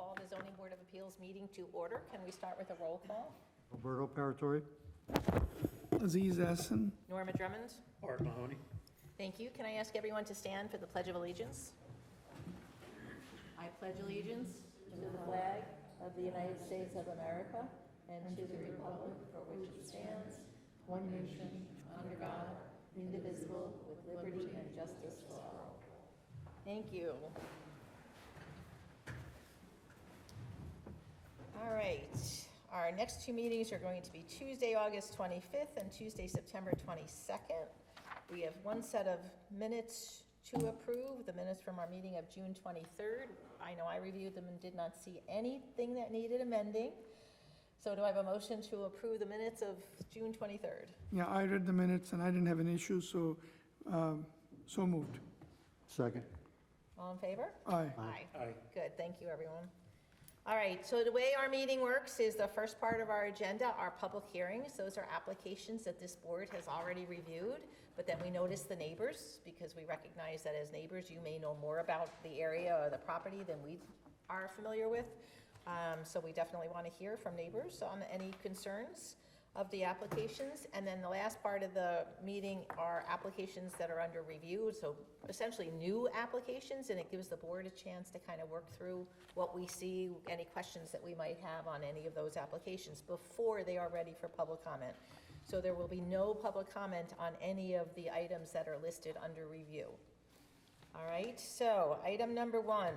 call the Zoning Board of Appeals meeting to order. Can we start with a roll call? Roberto Paratori. Aziz Hassan. Norma Drummond? Art Mahoney. Thank you. Can I ask everyone to stand for the Pledge of Allegiance? I pledge allegiance to the flag of the United States of America and to the republic for which it stands, one nation, under God, indivisible, with liberty and justice for all. Thank you. All right. Our next two meetings are going to be Tuesday, August 25th and Tuesday, September 22nd. We have one set of minutes to approve, the minutes from our meeting of June 23rd. I know I reviewed them and did not see anything that needed amending. So do I have a motion to approve the minutes of June 23rd? Yeah, I read the minutes and I didn't have an issue, so, so moved. Second. All in favor? Aye. Aye. Good, thank you, everyone. All right, so the way our meeting works is the first part of our agenda are public hearings. Those are applications that this board has already reviewed, but then we notice the neighbors because we recognize that as neighbors, you may know more about the area or the property than we are familiar with. So we definitely want to hear from neighbors on any concerns of the applications. And then the last part of the meeting are applications that are under review, so essentially new applications, and it gives the board a chance to kind of work through what we see, any questions that we might have on any of those applications before they are ready for public comment. So there will be no public comment on any of the items that are listed under review. All right, so item number 1.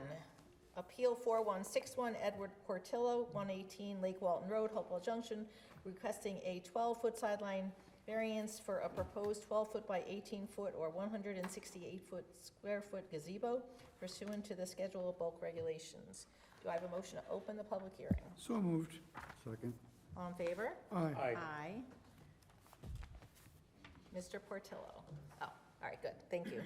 Appeal 4161, Edward Portillo, 118 Lake Walton Road, Hopewell Junction, requesting a 12-foot sideline variance for a proposed 12-foot by 18-foot or 168-foot square foot gazebo pursuant to the Schedule of Bulk Regulations. Do I have a motion to open the public hearing? So moved. Second. All in favor? Aye. Aye. Mr. Portillo. Oh, all right, good, thank you.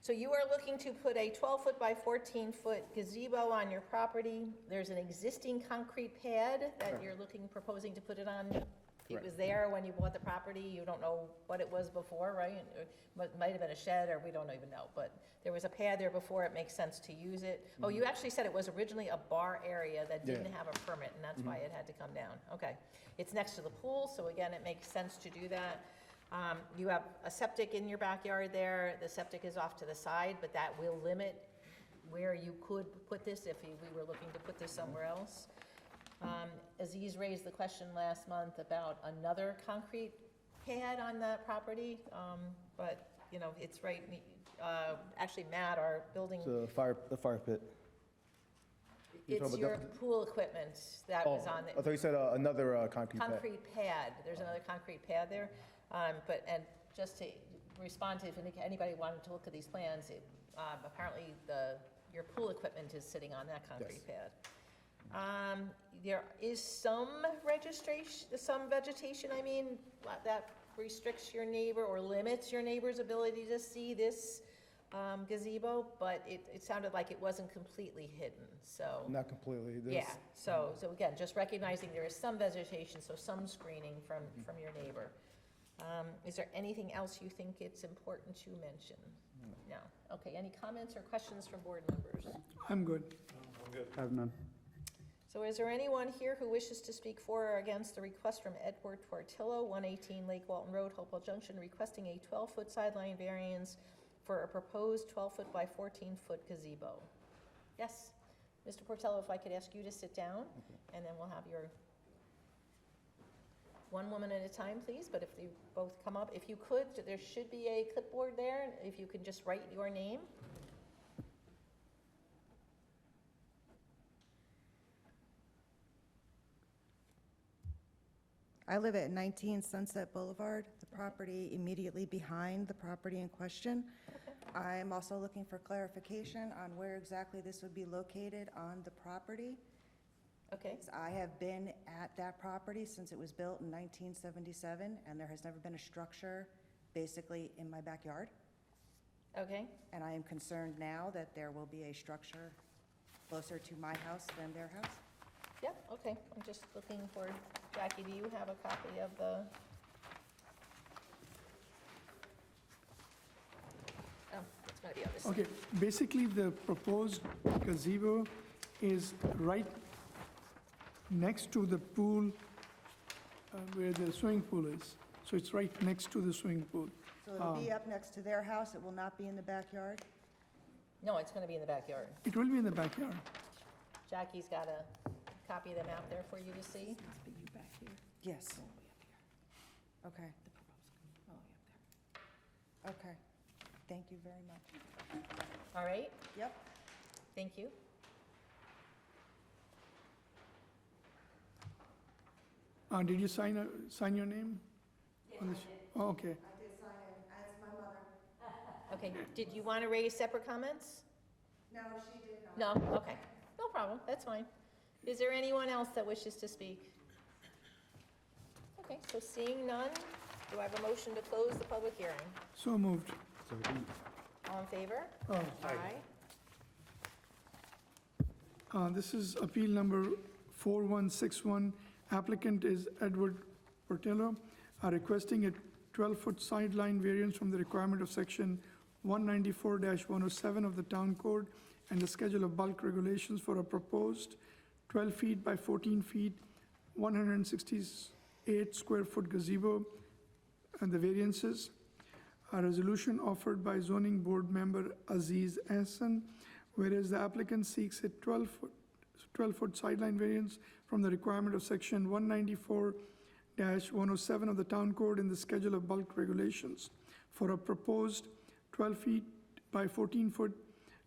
So you are looking to put a 12-foot by 14-foot gazebo on your property. There's an existing concrete pad that you're proposing to put it on. It was there when you bought the property. You don't know what it was before, right? It might have been a shed, or we don't even know. But there was a pad there before. It makes sense to use it. Oh, you actually said it was originally a bar area that didn't have a permit, and that's why it had to come down. Okay. It's next to the pool, so again, it makes sense to do that. You have a septic in your backyard there. The septic is off to the side, but that will limit where you could put this if we were looking to put this somewhere else. Aziz raised the question last month about another concrete pad on that property, but you know, it's right, actually Matt, our building. The fire pit. It's your pool equipment that was on I thought you said another concrete pad. concrete pad. There's another concrete pad there. And just to respond to if anybody wanted to look at these plans, apparently your pool equipment is sitting on that concrete pad. There is some vegetation, I mean, that restricts your neighbor or limits your neighbor's ability to see this gazebo, but it sounded like it wasn't completely hidden, so. Not completely. Yeah, so again, just recognizing there is some vegetation, so some screening from your neighbor. Is there anything else you think it's important to mention? No. Okay, any comments or questions from board members? I'm good. I have none. So is there anyone here who wishes to speak for or against the request from Edward Portillo, 118 Lake Walton Road, Hopewell Junction, requesting a 12-foot sideline variance for a proposed 12-foot by 14-foot gazebo? Yes. Mr. Portillo, if I could ask you to sit down, and then we'll have your one woman at a time, please, but if you both come up, if you could, there should be a clipboard there, if you could just write your name. I live at 19 Sunset Boulevard, the property immediately behind the property in question. I am also looking for clarification on where exactly this would be located on the property. Okay. I have been at that property since it was built in 1977, and there has never been a structure basically in my backyard. Okay. And I am concerned now that there will be a structure closer to my house than their house. Yep, okay, I'm just looking for, Jackie, do you have a copy of the? Oh, it's gonna be on this. Okay, basically the proposed gazebo is right next to the pool where the swimming pool is. So it's right next to the swimming pool. So it'll be up next to their house, it will not be in the backyard? No, it's gonna be in the backyard. It will be in the backyard. Jackie's got a copy of the map there for you to see. Yes. Okay. Okay, thank you very much. All right, Yep. thank you. Did you sign your name? on this? Oh, okay. I did sign it, as my mother. Okay, did you want to raise separate comments? No, she did not. No, okay, no problem, that's fine. Is there anyone else that wishes to speak? Okay, so seeing none, do I have a motion to close the public hearing? So moved. Second. All in favor? Oh. Aye. This is appeal number 4161. Applicant is Edward Portillo, requesting a 12-foot sideline variance from the requirement of section 194-107 of the Town Code and the Schedule of Bulk Regulations for a proposed 12 feet by 14 feet, 168 square foot gazebo, and the variances. A resolution offered by zoning board member Aziz Hassan, whereas the applicant seeks a 12-foot sideline variance from the requirement of section 194-107 of the Town Code and the Schedule of Bulk Regulations for a proposed 12 feet by 14 foot,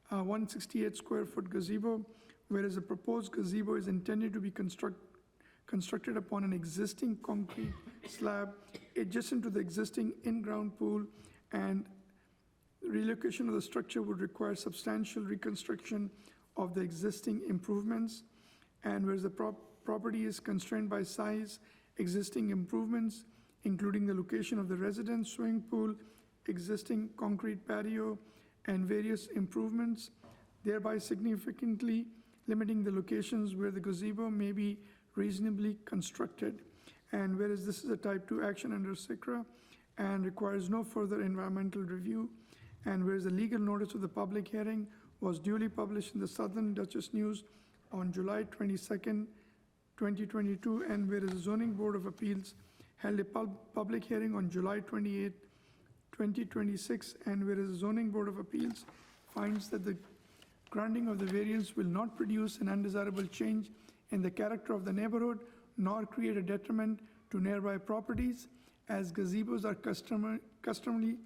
168 square foot gazebo, whereas the proposed gazebo is intended to be constructed upon an existing concrete slab adjacent to the existing in-ground pool, and relocation of the structure would require substantial reconstruction of the existing improvements, and whereas the property is constrained by size, existing improvements, including the location of the residence swimming pool, existing concrete patio, and various improvements, thereby significantly limiting the locations where the gazebo may be reasonably constructed. And whereas this is a type 2 action under SECRA and requires no further environmental review, and whereas the legal notice of the public hearing was duly published in the Southern Dutchess News on July 22nd, 2022, and whereas the Zoning Board of Appeals held a public hearing on July 28, 2026, and whereas the Zoning Board of Appeals finds that the granting of the variance will not produce an undesirable change in the character of the neighborhood, nor create a detriment to nearby properties, as gazebos are customarily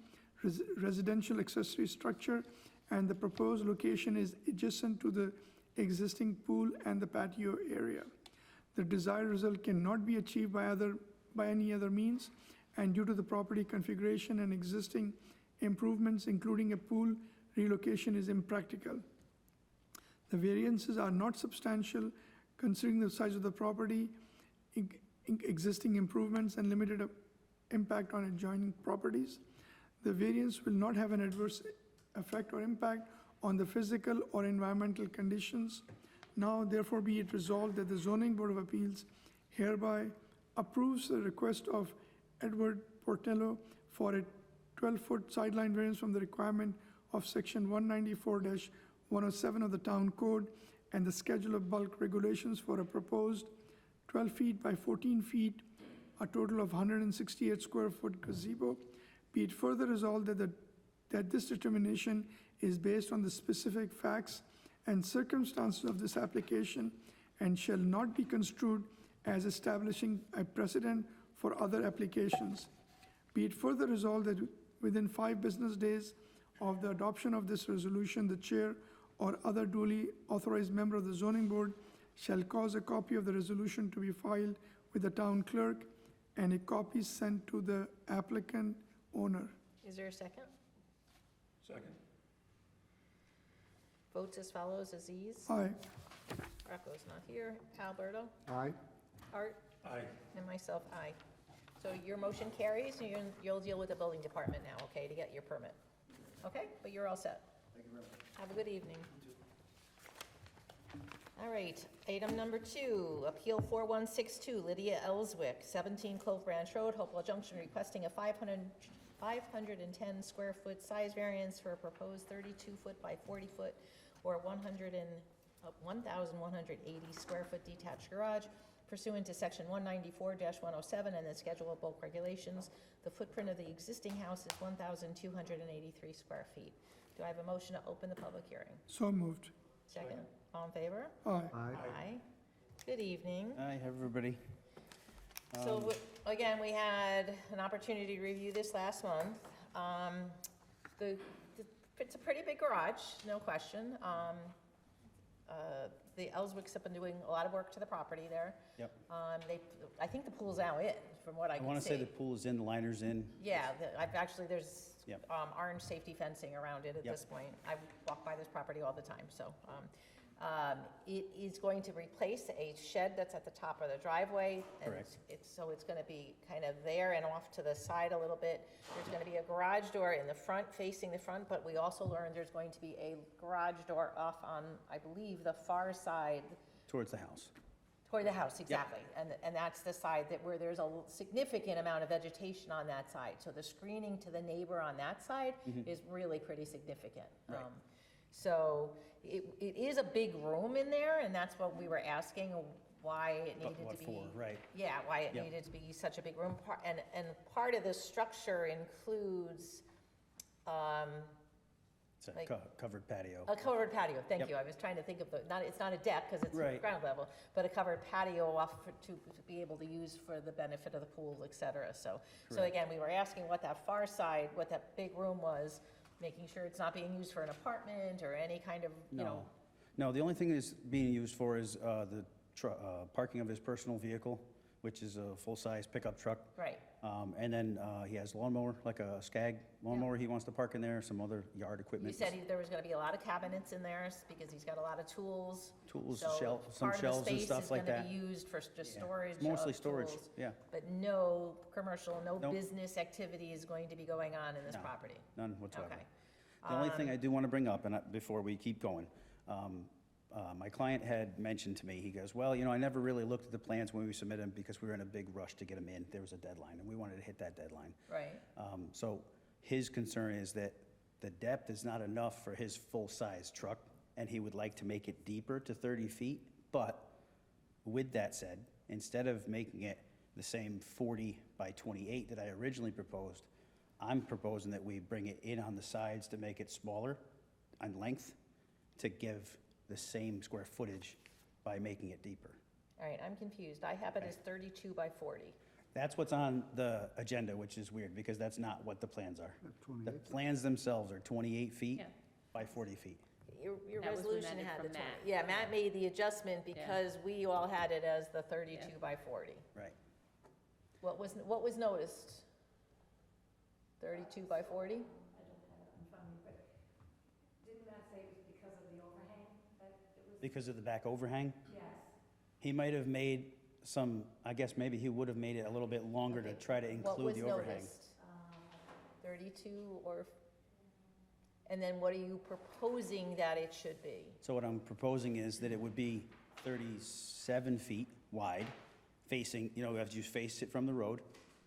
residential accessory structure, and the proposed location is adjacent to the existing pool and the patio area. The desired result cannot be achieved by any other means, and due to the property configuration and existing improvements, including a pool, relocation is impractical. The variances are not substantial considering the size of the property, existing improvements, and limited impact on adjoining properties. The variance will not have an adverse effect or impact on the physical or environmental conditions. Now, therefore, be it resolved that the Zoning Board of Appeals hereby approves the request of Edward Portillo for a 12-foot sideline variance from the requirement of section 194-107 of the Town Code and the Schedule of Bulk Regulations for a proposed 12 feet by 14 feet, a total of 168 square foot gazebo. Be it further resolved that this determination is based on the specific facts and circumstances of this application and shall not be construed as establishing a precedent for other applications. Be it further resolved that within 5 business days of the adoption of this resolution, the chair or other duly authorized member of the zoning board shall cause a copy of the resolution to be filed with the town clerk and a copy sent to the applicant owner. Is there a second? Second. Votes as follows: Aziz. Aye. Rocco's not here. Alberto? Aye. Art? Aye. And myself, aye. So your motion carries, and you'll deal with the building department now, okay, to get your permit? Okay, but you're all set. Thank you very much. Have a good evening. All right, item number 2, Appeal 4162, Lydia Ellswick, 17 Clove Branch Road, Hopewell Junction, requesting a 510 square foot size variance for a proposed 32 foot by 40 foot or 100 and a 1,180 square foot detached garage pursuant to section 194-107 and the schedule of bulk regulations. The footprint of the existing house is 1,283 square feet. Do I have a motion to open the public hearing? So moved. Second, all in favor? Aye. Aye. Aye. Good evening. Hi, everybody. So, again, we had an opportunity to review this last month. It's a pretty big garage, no question. The Ellswicks have been doing a lot of work to the property there. Yep. I think the pool's now in, from what I I can see. want to say the pool is in, the liner's in. Yeah, I've actually, there's Yep. orange safety fencing around it at Yep. this point. I walk by this property all the time, so. It is going to replace a shed that's at the top of the driveway. And Correct. so it's gonna be kind of there and off to the side a little bit. There's gonna be a garage door in the front, facing the front, but we also learned there's going to be a garage door off on, I believe, the far side Towards the house. toward the house, exactly. And that's the side where there's a significant amount of vegetation on that side. So the screening to the neighbor on that side is really pretty significant. Right. So it is a big room in there, and that's what we were asking, why it But needed to what be. for, right. Yeah, why it Yep. needed to be such a big room. And part of the structure includes, It's a Like- covered patio. a covered patio, thank Yep. you. I was trying to think of it's not a deck because it's Right. ground level, but a covered patio off to be able to use for the benefit of the pool, et cetera. So Correct. again, we were asking what that far side, what that big room was, making sure it's not being used for an apartment or any kind of, you know. No. No, the only thing it's being used for is the parking of his personal vehicle, which is a full-size pickup truck. Right, And then he has lawnmower, like a Skag lawnmower he wants to park in there, some other yard you equipment. said there was gonna be a lot of cabinets in there because he's got a lot of tools. Tools, So some shelves and stuff like Part of the that. space is gonna be used for just Yeah. storage Mostly of storage, tools, yeah. but no commercial, no Nope. business activity is going to be going on in this No. property. None whatsoever. Okay. The only thing I do want to bring up, and before we keep going, my client had mentioned to me, he goes, well, I never really looked at the plans when we submitted them because we were in a big rush to get them in. There was a deadline, and we wanted to hit that deadline. Right, So his concern is that the depth is not enough for his full-size truck, and he would like to make it deeper to 30 feet. But with that said, instead of making it the same 40 by 28 that I originally proposed, I'm proposing that we bring it in on the sides to make it smaller on length to give the same square footage by making it deeper. all right, I'm confused. I have it as 32 by 40. That's what's on the agenda, which is weird, because that's not what the plans are. The 28. plans themselves are 28 feet Yeah. by 40 feet. Your That was resolution amended had the from 20. Matt. Yeah, Matt made the adjustment because we all had it as the 32 by 40. Right. What was noticed? 32 by 40? Didn't that say it was because of the overhang that it was? Because of the back overhang, Yes. he might have made some, I guess maybe he would have made it a little bit longer to Okay. try to include the overhang. What was noticed? 32 or, and then what are you proposing that it should be? So what I'm proposing is that it would be 37 feet wide, facing, as you face it from the road,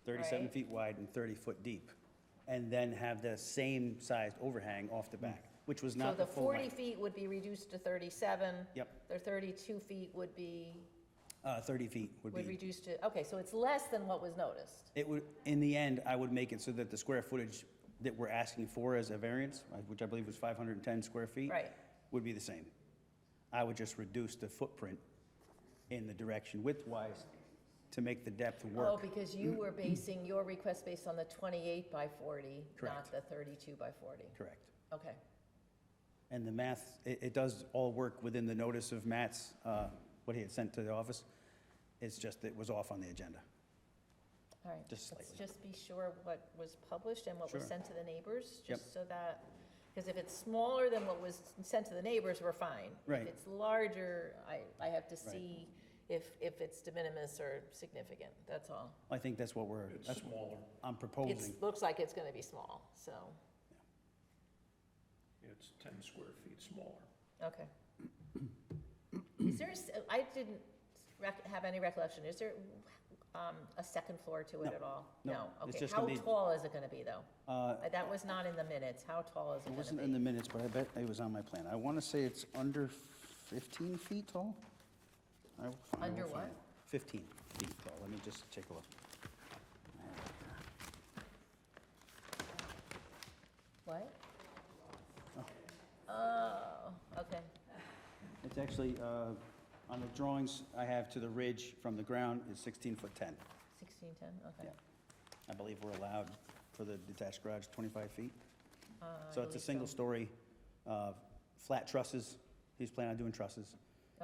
37 Right. feet wide and 30 foot deep. And then have the same sized overhang off the back, which was So not the the full 40 length. feet would be reduced to 37. Yep. The 32 feet would be, 30 feet would would be. reduce to, okay, so it's less than what was noticed. It would, in the end, I would make it so that the square footage that we're asking for as a variance, which I believe was 510 square feet. Right. Would be the same. I would just reduce the footprint in the direction width-wise to make the depth Oh, work. because you were basing your request based on the 28 by 40, not Correct. the 32 by 40. Correct. Okay, And the math, it does all work within the notice of Matt's, what he had sent to the office. It's just, it was off on the agenda. all right. Just Let's slightly. just be sure what was published and what was Sure. sent to the neighbors, Yep. just so that, because if it's smaller than what was sent to the neighbors, we're fine. Right. If it's larger, I have to Right. see if it's de minimis or significant, that's all. I think that's what It's that's smaller. what I'm proposing. It looks like it's gonna be small, so, It's 10 square feet smaller. okay. Is there, I didn't have any recollection, is there a second floor to it No. at all? No. It's Okay, just how gonna be- tall is it gonna be, though? Uh, That was not in the minutes, how tall is it It gonna wasn't be? in the minutes, but I bet it was on my plan. I want to say it's under 15 feet tall? I will find- Under we'll find what? it. 15 feet tall. Let me just take a look. What? Oh, okay. It's actually, on the drawings I have to the ridge from the ground is 16 foot 10. 1610, okay. Yeah. I believe we're allowed for the detached garage 25 feet. I So it's a believe single-story, flat trusses. He's planning on doing trusses.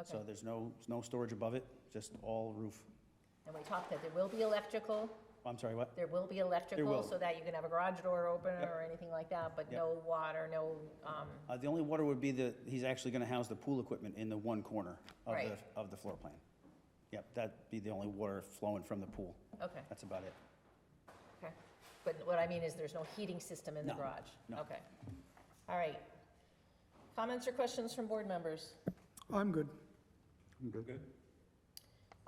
So Okay. there's no storage above it, just all roof. And we talked that there will be electrical, I'm sorry, what? there will be electrical, will. so that you can have a garage door open Yep. or anything like that, but Yep. no water, no, The only water would be he's actually gonna house the pool equipment in the one corner Right. of the floor plan. Yep, that'd be the only water flowing from the pool. okay, That's about it. okay. But what I mean is there's no heating system in the No, garage? no. Okay. All right. Comments or questions from board members? I'm good. I'm good.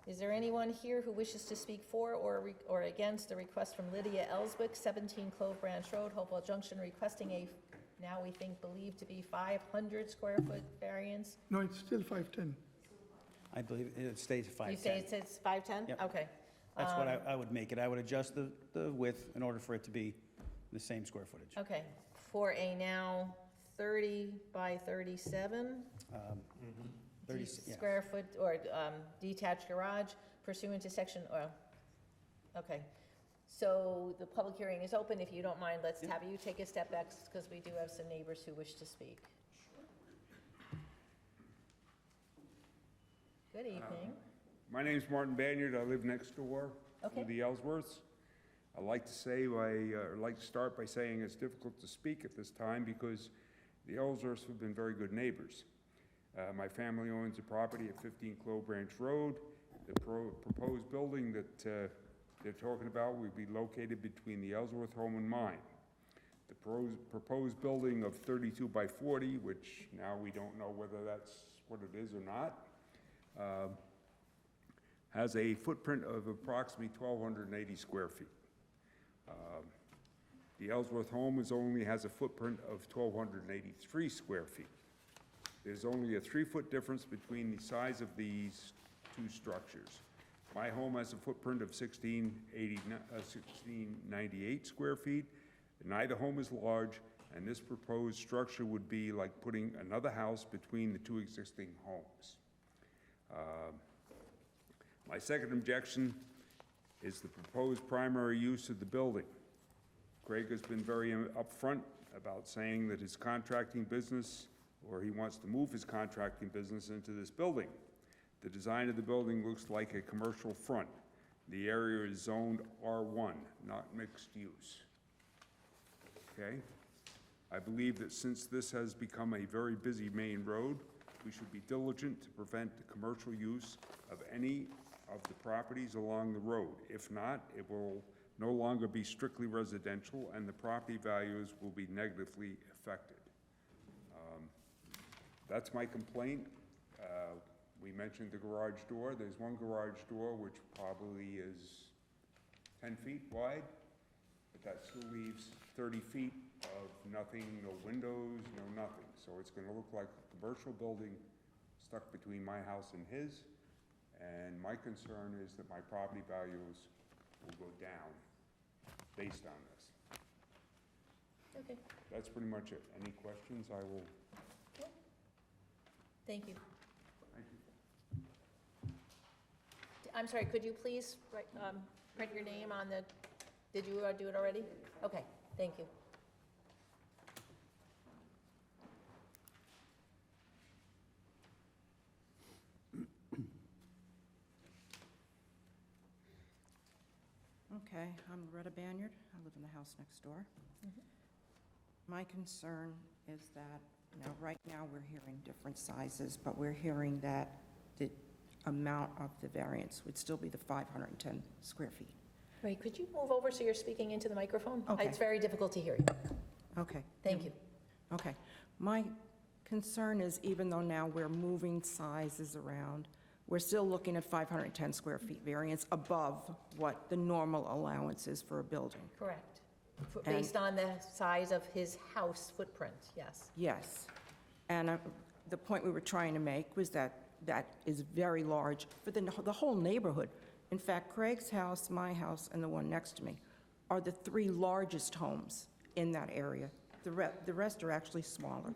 Is there anyone here who wishes to speak for or against a request from Lydia Ellswick, 17 Clove Branch Road, Hopewell Junction, requesting a, now we think believed to be 500 square foot variance? No, it's still 510. I believe it stays 5'10". You say it's 510? Yep. Okay. That's what I would make it. I would adjust the width in order for it to be the same square footage. Okay, for a now 30 by 37 30, yeah. square foot or detached garage pursuant to section, okay. So the public hearing is open. If you don't mind, let's have you take a step back because we do have some neighbors who wish to speak. Good evening. My name's Martin Banyard. I live next door Okay. to the Ellsworths. I'd like to start by saying it's difficult to speak at this time because the Ellsworths have been very good neighbors. My family owns a property at 15 Clove Branch Road. The proposed building that they're talking about will be located between the Ellsworth home and mine. The proposed building of 32 by 40, which now we don't know whether that's what it is or not, has a footprint of approximately 1,280 square feet. The Ellsworth home only has a footprint of 1,283 square feet. There's only a 3-foot difference between the size of these two structures. My home has a footprint of 1,698 square feet. Neither home is large, and this proposed structure would be like putting another house between the two existing homes. My second objection is the proposed primary use of the building. Craig has been very upfront about saying that his contracting business, or he wants to move his contracting business into this building. The design of the building looks like a commercial front. The area is zoned R1, not mixed use. Okay? I believe that since this has become a very busy main road, we should be diligent to prevent the commercial use of any of the properties along the road. If not, it will no longer be strictly residential and the property values will be negatively affected. That's my complaint. We mentioned the garage door. There's one garage door which probably is 10 feet wide, but that still leaves 30 feet of nothing, no windows, no nothing. So it's gonna look like a commercial building stuck between my house and his. And my concern is that my property values will go down based on this. Okay, That's pretty much it. Any questions, I will. thank you. Thank you. I'm sorry, could you please print your name on the, did you do it already? Okay, thank you. Okay, I'm Loretta Banyard. I live in the house next door. My concern is that, right now, we're hearing different sizes, but we're hearing that the amount of the variance would still be the 510 square feet. Right, could you move over so you're speaking into the microphone? Okay. It's very difficult to hear you. Okay. Thank you. Okay. My concern is even though now we're moving sizes around, we're still looking at 510 square feet variance above what the normal allowance is for a building. Correct. And- Based on the size of his house footprint, yes. Yes. And the point we were trying to make was that that is very large for the whole neighborhood. In fact, Craig's house, my house, and the one next to me are the three largest homes in that area. The rest are actually smaller.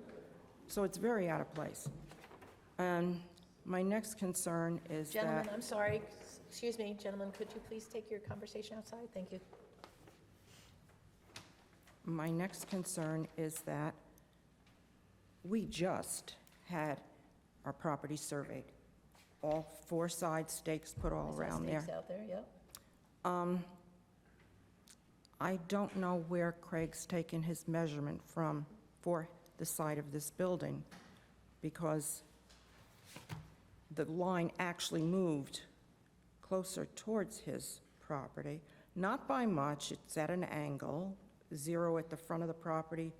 So it's very out of place. And my next concern is that... Gentlemen, I'm sorry, excuse me, gentlemen, could you please take your conversation outside? Thank you. My next concern is that we just had our property surveyed. All four side stakes put all around there. Stakes out there, yep. I don't know where Craig's taken his measurement from for the side of this building, because the line actually moved closer towards his property. Not by much, it's at an angle, 0 at the front of the property,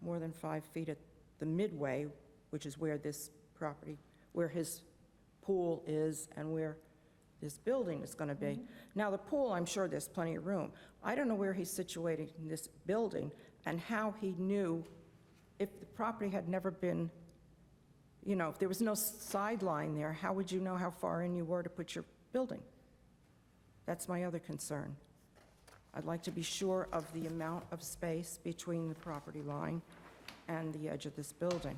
more than 5 feet at the midway, which is where this property, where his pool is and where this building is going to be. Now, the pool, I'm sure there's plenty of room. I don't know where he's situated in this building and how he knew if the property had never been, you know, if there was no sideline there, how would you know how far in you were to put your building? That's my other concern. I'd like to be sure of the amount of space between the property line and the edge of this building.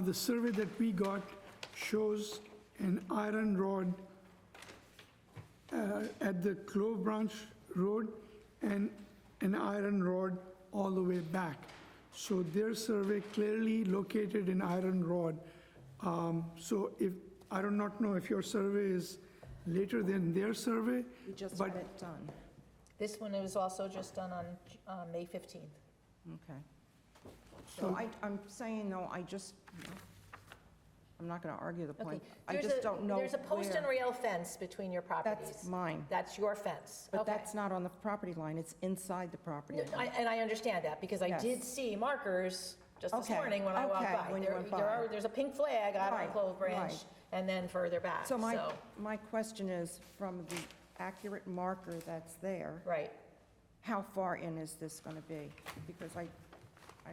The survey that we got shows an iron rod at the Clove Branch Road and an iron rod all the way back. So their survey clearly located an iron rod. So if, I do not know if your survey is later than their survey, We just but had it done. This one was also just done on May 15th. Okay. So I'm saying, though, I'm not going to argue the point. I There's just a- don't know There's a post and where. rail fence between your properties. That's mine. That's your fence. But Okay. that's not on the property line, it's inside the property line. And I understand that, because I Yes. did see markers just this Okay, morning when I walked okay, by. when you went by. There's a pink flag out on Right, Clove Branch, right. and then further back, So my question is, from the accurate marker that's there, Right. how far in is this going to be? Because I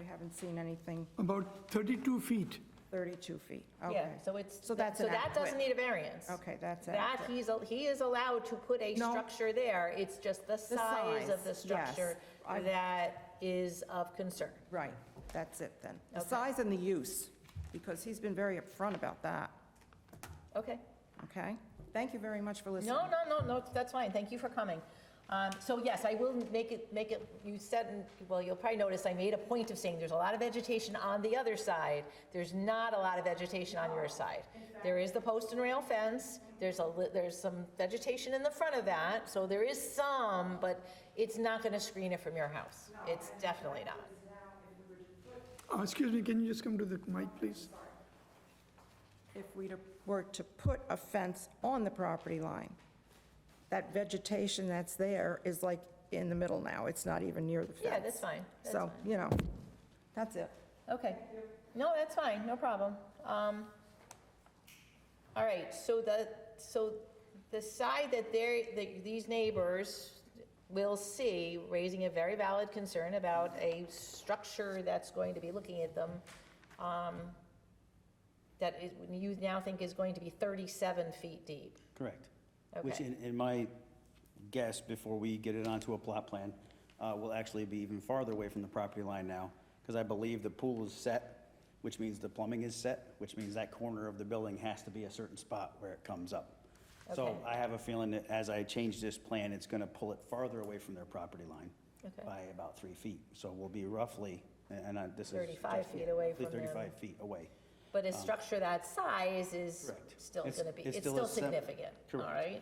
haven't seen anything about 32 feet. 32 feet. Yeah, Okay. so it's, So that's so an that doesn't adequate- need a variance. Okay, that's That, accurate. he is allowed to put a No. structure there, it's just the size of the size, yes. structure I- that is of concern. Right, that's it then. The Okay. size and the use, because he's been very upfront about that, Okay. okay? Thank you very much for listening. No, that's fine, thank you for coming. So yes, I will make it, you said, well, you'll probably notice I made a point of saying there's a lot of vegetation on the other side. There's not a lot of vegetation on your side. There is the post and rail fence, there's some vegetation in the front of that, so there is some, but it's not gonna screen it from your house. It's definitely not. Excuse me, can you just come to the mic, please? If we were to put a fence on the property line, that vegetation that's there is like in the middle now. It's not even near the fence. Yeah, that's fine, that's So, fine. you know, that's it. Okay. No, that's fine, no problem. All right, so the side that these neighbors will see, raising a very valid concern about a structure that's going to be looking at them, that is, you now think is going to be 37 feet deep. Correct. Which Okay. in my guess, before we get it onto a plot plan, will actually be even farther away from the property line now, because I believe the pool is set, which means the plumbing is set, which means that corner of the building has to be a certain spot where it comes up. So Okay. I have a feeling that as I change this plan, it's going to pull it farther away from their property line Okay. by about 3 feet. So we'll be roughly, this is. 35 just- feet away roughly from them. 35 feet away. But a structure that size is Correct. still It's- going to be, it's it's still still a sem- significant, all Correct. right?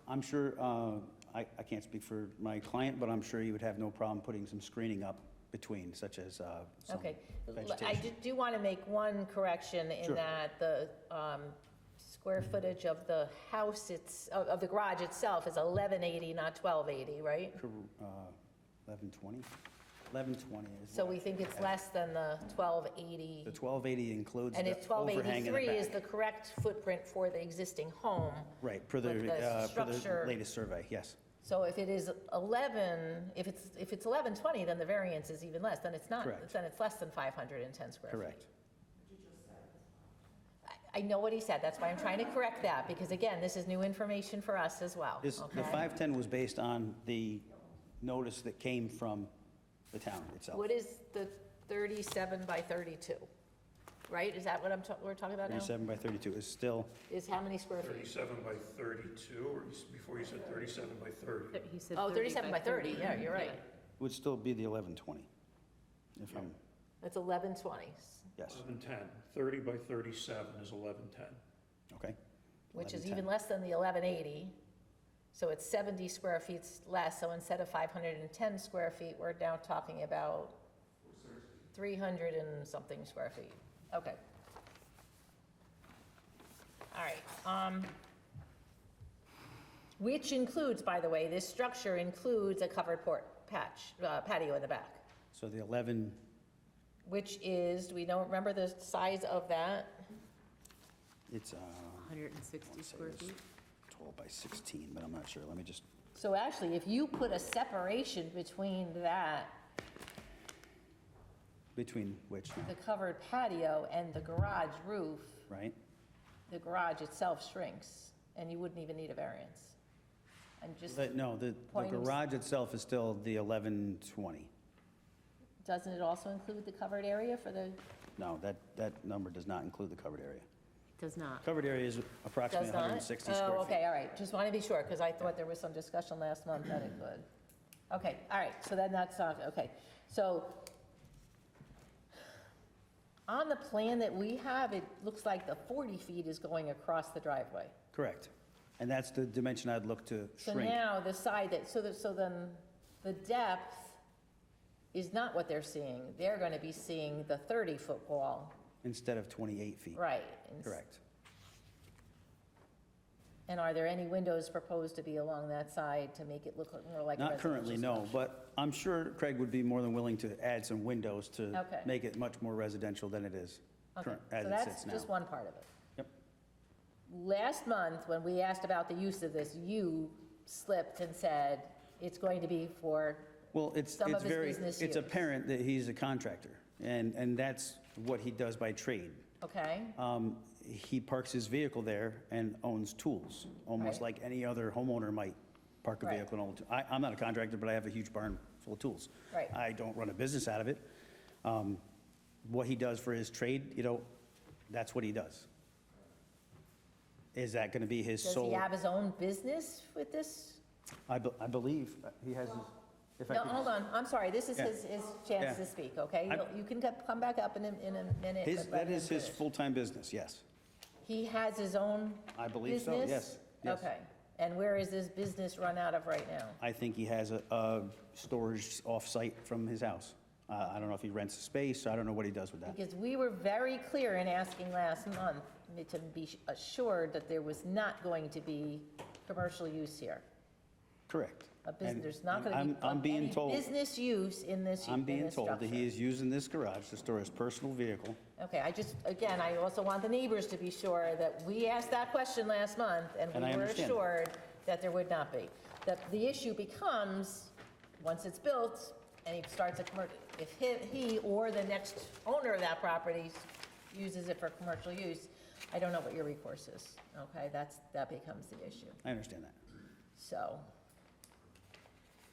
I'm sure, I can't speak for my client, but I'm sure you would have no problem putting some screening up between, such as some Okay. I vegetation. do want to make one correction in Sure. that the square footage of the house, of the garage itself is 1180, not 1280, right? 1120? 1120 is So what we think I it's have. less than the 1280. The 1280 includes And the it's overhang in the 1283 is the back. correct footprint for the existing home. Right, per but the the structure- latest survey, yes. So if it is 11, if it's 1120, then the variance is even less, then it's not. Correct. Then it's less than 510 square feet. Correct. I know what he said, that's why I'm trying to correct that, because again, this is new information for us as well, The okay? 510 was based on the notice that came from the town itself. What is the 37 by 32? Right, is that what we're talking about now? 37 by 32 is still, Is how many square feet? 37 by 32, or before you said 37 by 30? He said Oh, 37 by 30, yeah, you're right. would still be the 1120, if I'm, That's 1120, yes, 1110. 30 by 37 is 1110. okay? which is 1110. even less than the 1180. So it's 70 square feet less, so instead of 510 square feet, we're now talking about 300 and something square feet. Okay. All right. Which includes, by the way, this structure includes a covered patio in the back, So the 11, which is, we don't remember the size of that? it's, 160 square feet? 12 by 16, but I'm not sure, let me just, So actually, if you put a separation between that, between which, the covered patio and the garage roof, right? the garage itself shrinks, and you wouldn't even need a variance. I'm just, No, the Pointing- garage itself is still the 1120. doesn't it also include the covered area for the, No, that number does not include the covered area. Does not. Covered area is approximately does not? 160 square feet. Oh, okay, all right, just want to be sure, because I thought there was some discussion last month that it could. Okay, all right, so then that's not, okay. So on the plan that we have, it looks like the 40 feet is going across the driveway. Correct. And that's the dimension I'd look to So shrink. now the side that, so then the depth is not what they're seeing. They're going to be seeing the 30-foot wall, Instead of 28 feet. right? Correct. And are there any windows proposed to be along that side to make it look more like a Not currently, residential no, structure? but I'm sure Craig would be more than willing to add some windows to Okay. make it much more residential than it is, Okay, as so it that's sits now. just one part of it. Yep. Last month, when we asked about the use of this, you slipped and said it's going to be for, Well, it's some of his very, business it's use. apparent that he's a contractor, and that's what he does by trade. okay? He parks his vehicle there and owns tools, almost Right. like any other homeowner might park a Right. vehicle and own. I'm not a contractor, but I have a huge barn full of tools. Right. I don't run a business out of it. What he does for his trade, that's what he does. Is that going to be his Does sole? he have his own business with this? I believe he has his, if I No, could. hold on, I'm sorry, this is Yeah. his Yeah. chance to speak, okay? You can come back up in a minute. but let That is him his finish. full-time business, yes. He has his own I believe so, business? yes, yes. Okay, and where is this business run out of right now? I think he has a storage off-site from his house. I don't know if he rents a space, I don't know what he does with that. Because we were very clear in asking last month to be assured that there was not going to be commercial use here. Correct. A business, And- there's not and going to be I'm being any told, business use in this I'm being in this told that he structure. is using this garage to store his personal vehicle. Okay, again, I also want the neighbors to be sure that we asked that question last month, and And we I were understand. assured that there would not be. That the issue becomes, once it's built, and he starts a commercial, if he or the next owner of that property uses it for commercial use, I don't know what your recourse is, okay? That becomes the issue. I understand that. So,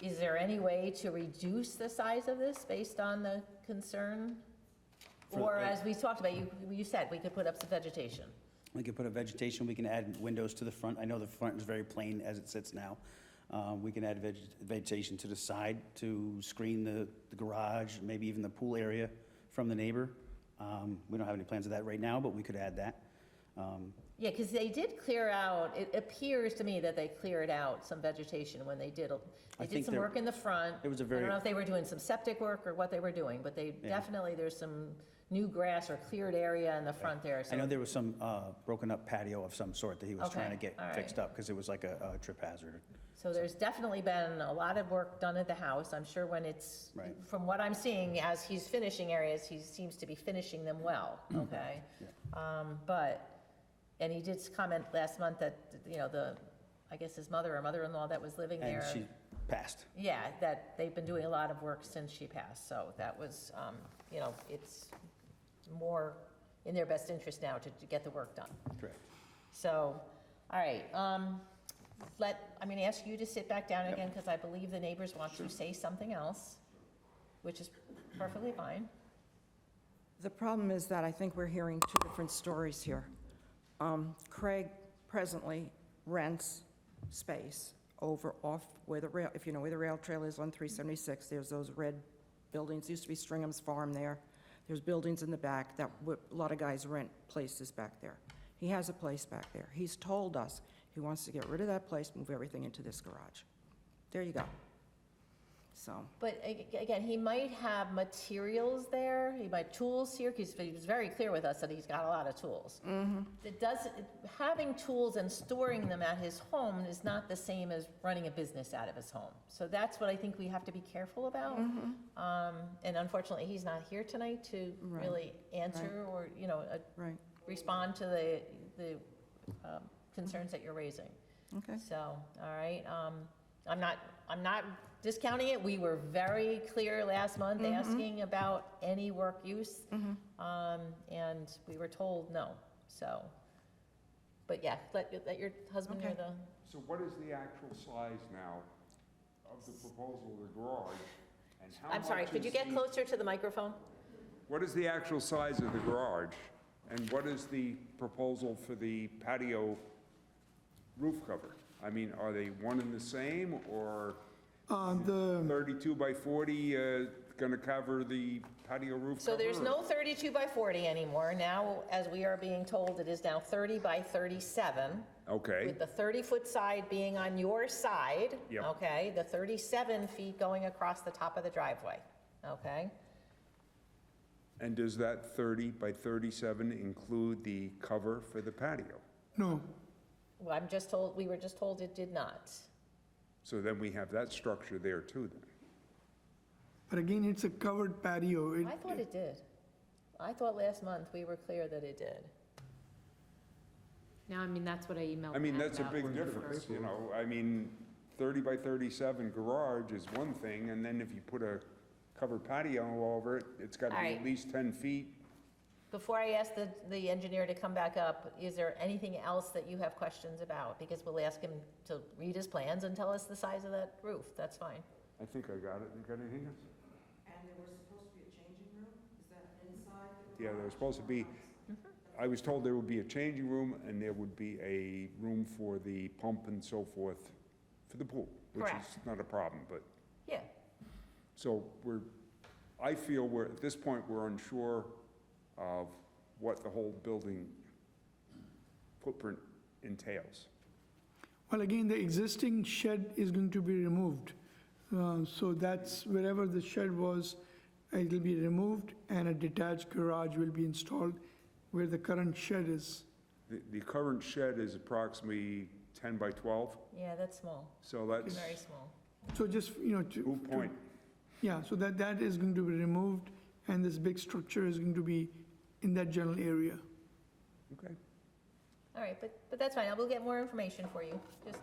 is there any way to reduce the size of this based on the concern? Or as we talked about, you said we could put up some vegetation. We could put a vegetation, we can add windows to the front. I know the front is very plain as it sits now. We can add vegetation to the side to screen the garage, maybe even the pool area from the neighbor. We don't have any plans of that right now, but we could add that. Yeah, because they did clear out, it appears to me that they cleared out some vegetation when they did think some there- work in the front. it was a I very- don't know if they were doing some septic work or what they were doing, but they definitely, there's some new grass or cleared area in the front there, so. I know there was some broken up patio of some sort that he was trying to Okay, get all right. fixed up because it was like a trip hazard. So there's definitely been a lot of work done at the house. I'm sure when it's, Right. from what I'm seeing, as he's finishing areas, he seems to be finishing them well, okay? And he did comment last month that, I guess his mother or mother-in-law that was living there. And she passed. Yeah, that they've been doing a lot of work since she passed, so that was, it's more in their best interest now to get the work done. Correct. So, all right, I'm going to ask you to sit back down again, because I believe the neighbors want to say something else, which is perfectly fine. The problem is that I think we're hearing two different stories here. Craig presently rents space over off where the rail, if you know where the rail trail is on 376, there's those red buildings, used to be Stringham's Farm there. There's buildings in the back that a lot of guys rent places back there. He has a place back there. He's told us he wants to get rid of that place, move everything into this garage. There you go. So, But again, he might have materials there, he might tools here, because he was very clear with us that he's got a lot of tools. It does, having tools and storing them at his home is not the same as running a business out of his home. So that's what I think we have to be careful about. And unfortunately, he's not here tonight to Right. really answer or, right, respond to the concerns that you're raising. okay. So, all right, I'm not discounting it. We were very clear last month asking about any work use, and we were told no, so. But yeah, let your husband hear Okay. the, So what is the actual size now of the proposal of the garage? And how I'm sorry, much could you is get the- closer to the microphone? What is the actual size of the garage? And what is the proposal for the patio roof cover? I mean, are they one and the same, or The 32 by 40 going to cover the patio roof cover? So there's or- no 32 by 40 anymore. Now, as we are being told, it is now 30 by 37. Okay, With the 30-foot side being on your side, Yep. okay? The 37 feet going across the top of the driveway, okay? and does that 30 by 37 include the cover for the patio? no, Well, we were just told it did not. So then we have that structure there too then. but again, it's a covered patio. I thought it did. I thought last month we were clear that it did. No, I mean, that's what I emailed I mean, Matt that's a about big when we difference, first- you know, I mean, 30 by 37 garage is one thing, and then if you put a covered patio over it, it's got to All be right. at least 10 feet. Before I ask the engineer to come back up, is there anything else that you have questions about? Because we'll ask him to read his plans and tell us the size of that roof, that's fine. I think I got it. You got anything else? And there was supposed to be a changing room? Is that inside? Yeah, there was supposed to be, I was told there would be a changing room and there would be a room for the pump and so forth for the pool, which Correct. is not a problem, but, Yeah, so I feel at this point, we're unsure of what the whole building footprint entails. Well, again, the existing shed is going to be removed. So that's wherever the shed was, it'll be removed and a detached garage will be installed where the current shed is. The current shed is approximately 10 by 12, yeah, that's small, so that's, very small. So just, moot point. Yeah, so that is going to be removed and this big structure is going to be in that general area. Okay. All right, but that's fine, I will get more information for you, just,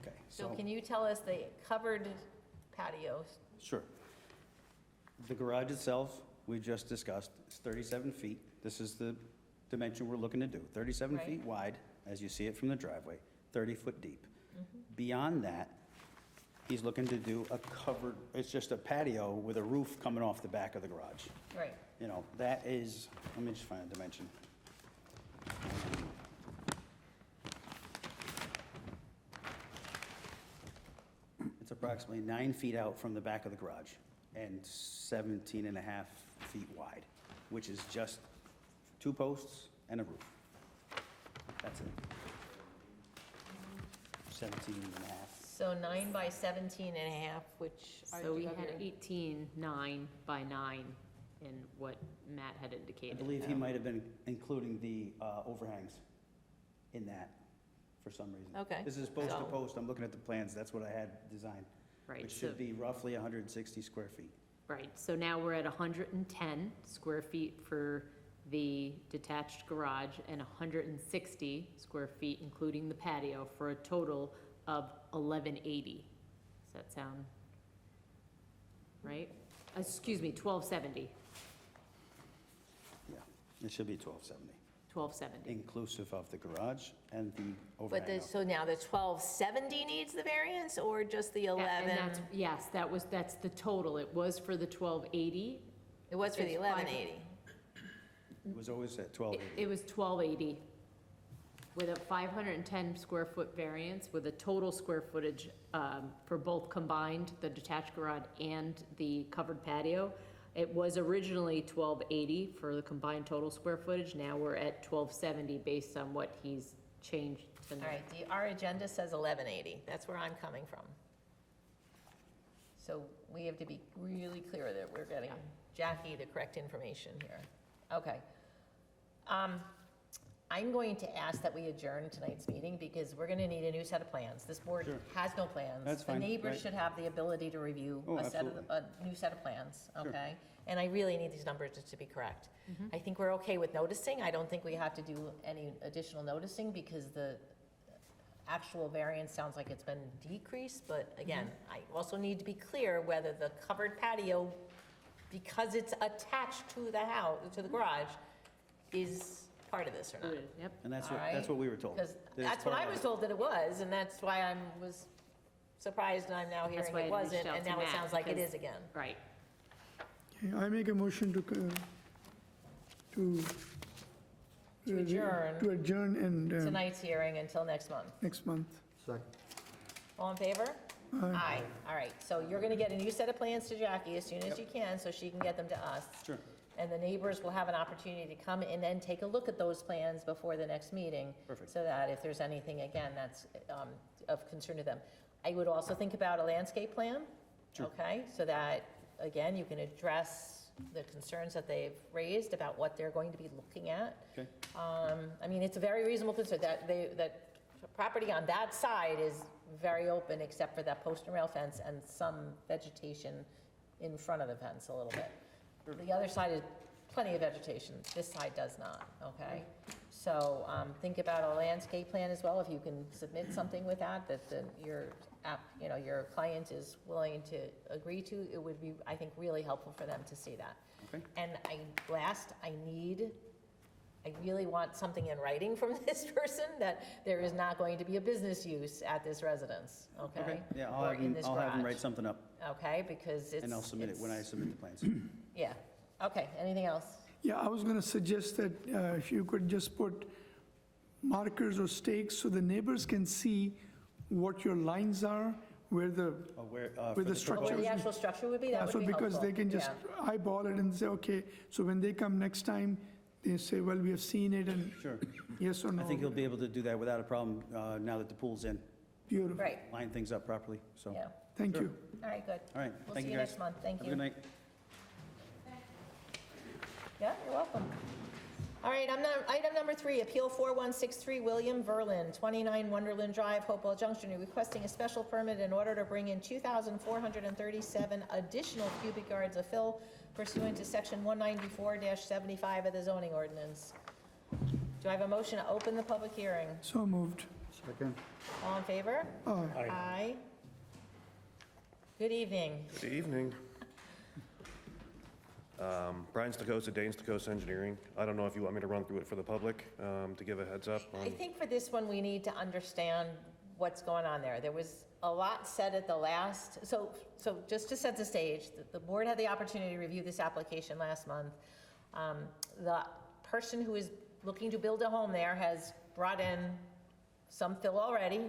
Okay, so can you tell us the covered patios? Sure. The garage itself, we just discussed, is 37 feet. This is the dimension we're looking to do, 37 Right. feet wide, as you see it from the driveway, 30-foot deep. Mm-hmm. Beyond that, he's looking to do a covered, it's just a patio with a roof coming off the back of the garage. Right, You know, that is, let me just find a dimension. It's approximately 9 feet out from the back of the garage and 17 and a half feet wide, which is just 2 posts and a roof. That's it. 17 and a half. so 9 by 17 and a half, which. So we had 18, 9 by 9 in what Matt had I indicated. believe he might have been including the overhangs in that for some reason. Okay, This is post to so- post, I'm looking at the plans, that's what I had designed, Right, which so, should be roughly 160 square feet. right, so now we're at 110 square feet for the detached garage and 160 square feet, including the patio, for a total of 1180. Does that sound right? excuse me, 1270, Yeah, it should be 1270, 1270. inclusive of the garage and the But overhang. so now the 1270 needs the variance, or just the 11? And that's, yes, that's the total. It was for the 1280. It was for the it's 1180. It was always at It 1280. was 1280 with a 510 square foot variance with a total square footage for both combined, the detached garage and the covered patio. It was originally 1280 for the combined total square footage. Now we're at 1270 based on what he's changed to. All right, our agenda says 1180. That's where I'm coming from. So we have to be really clear that we're getting Jackie the correct information here. Okay. I'm going to ask that we adjourn tonight's meeting because we're going to need a new set of plans. This board Sure. has no plans. That's fine, The neighbors right. should have the ability to review Oh, a absolutely. new set of plans, Sure. okay? And I really need these numbers to be correct. I think we're okay with noticing. I don't think we have to do any additional noticing because the actual variance sounds like it's been decreased, but again, I also need to be clear whether the covered patio, because it's attached to the house, to the garage, is part of this or not. Yep. And that's All that's what we were told. Because that it's that's what part I of was it. told that it was, and that's why I was surprised and I'm now That's hearing why I it reached wasn't, out and to now it Matt, sounds like it because- is again. Right. Okay, I make a motion to adjourn. To adjourn and Tonight's hearing until next month. next month. Second. All in favor? Aye. All right, so you're gonna get a new set of plans to Jackie as soon as you can, so she can get them to us. Sure. And the neighbors will have an opportunity to come in and take a look at those plans before the next meeting. Perfect. So that if there's anything, again, that's of concern to them. I would also think about a landscape plan. Sure. Okay, so that, again, you can address the concerns that they've raised about what they're going to be looking at. Okay. I mean, it's a very reasonable concern, that property on that side is very open, except for that post and rail fence and some vegetation in front of the fence a little bit. The other side is plenty of vegetation, this side does not, okay? So, think about a landscape plan as well, if you can submit something with that, your client is willing to agree to, it would be, I think, really helpful for them to see that. Okay. And I really want something in writing from this person that there is not going to be a business use at this residence, okay? Okay, yeah, Or in this I'll have him garage, write something up, okay, because it's. and I'll submit it when I it's- submit the plans. Yeah, okay, anything else? Yeah, I was going to suggest that if you could just put markers or stakes so the neighbors can see what your lines are, where the, Oh, where, With for the Or structure. where the Structures. actual structure would be, that would so be because helpful. they can just Yeah. eyeball it and say, okay, so when they come next time, they say, well, we have seen it, and Sure. yes or no. I think he'll be able to do that without a problem now that the pool's in, Beautiful. Right, line things up properly, so. yeah, Thank you. all right, good. All right, We'll thank see you you guys. next month, thank Have you. a good night. Yeah, you're welcome. All right, item number 3, Appeal 4163, William Verlin, 29 Wonderland Drive, Hopewell Junction, requesting a special permit in order to bring in 2,437 additional cubic yards of fill pursuant to Section 194-75 of the zoning ordinance. Do I have a motion to open the public hearing? So moved. Second. All in favor? Aye. Aye. Good evening. Good evening. Brian Stokosa, Dane Stokosa Engineering. I don't know if you want me to run through it for the public, to give a heads up I on. think for this one, we need to understand what's going on there. There was a lot said at the last, so just to set the stage, the board had the opportunity to review this application last month. The person who is looking to build a home there has brought in some fill already.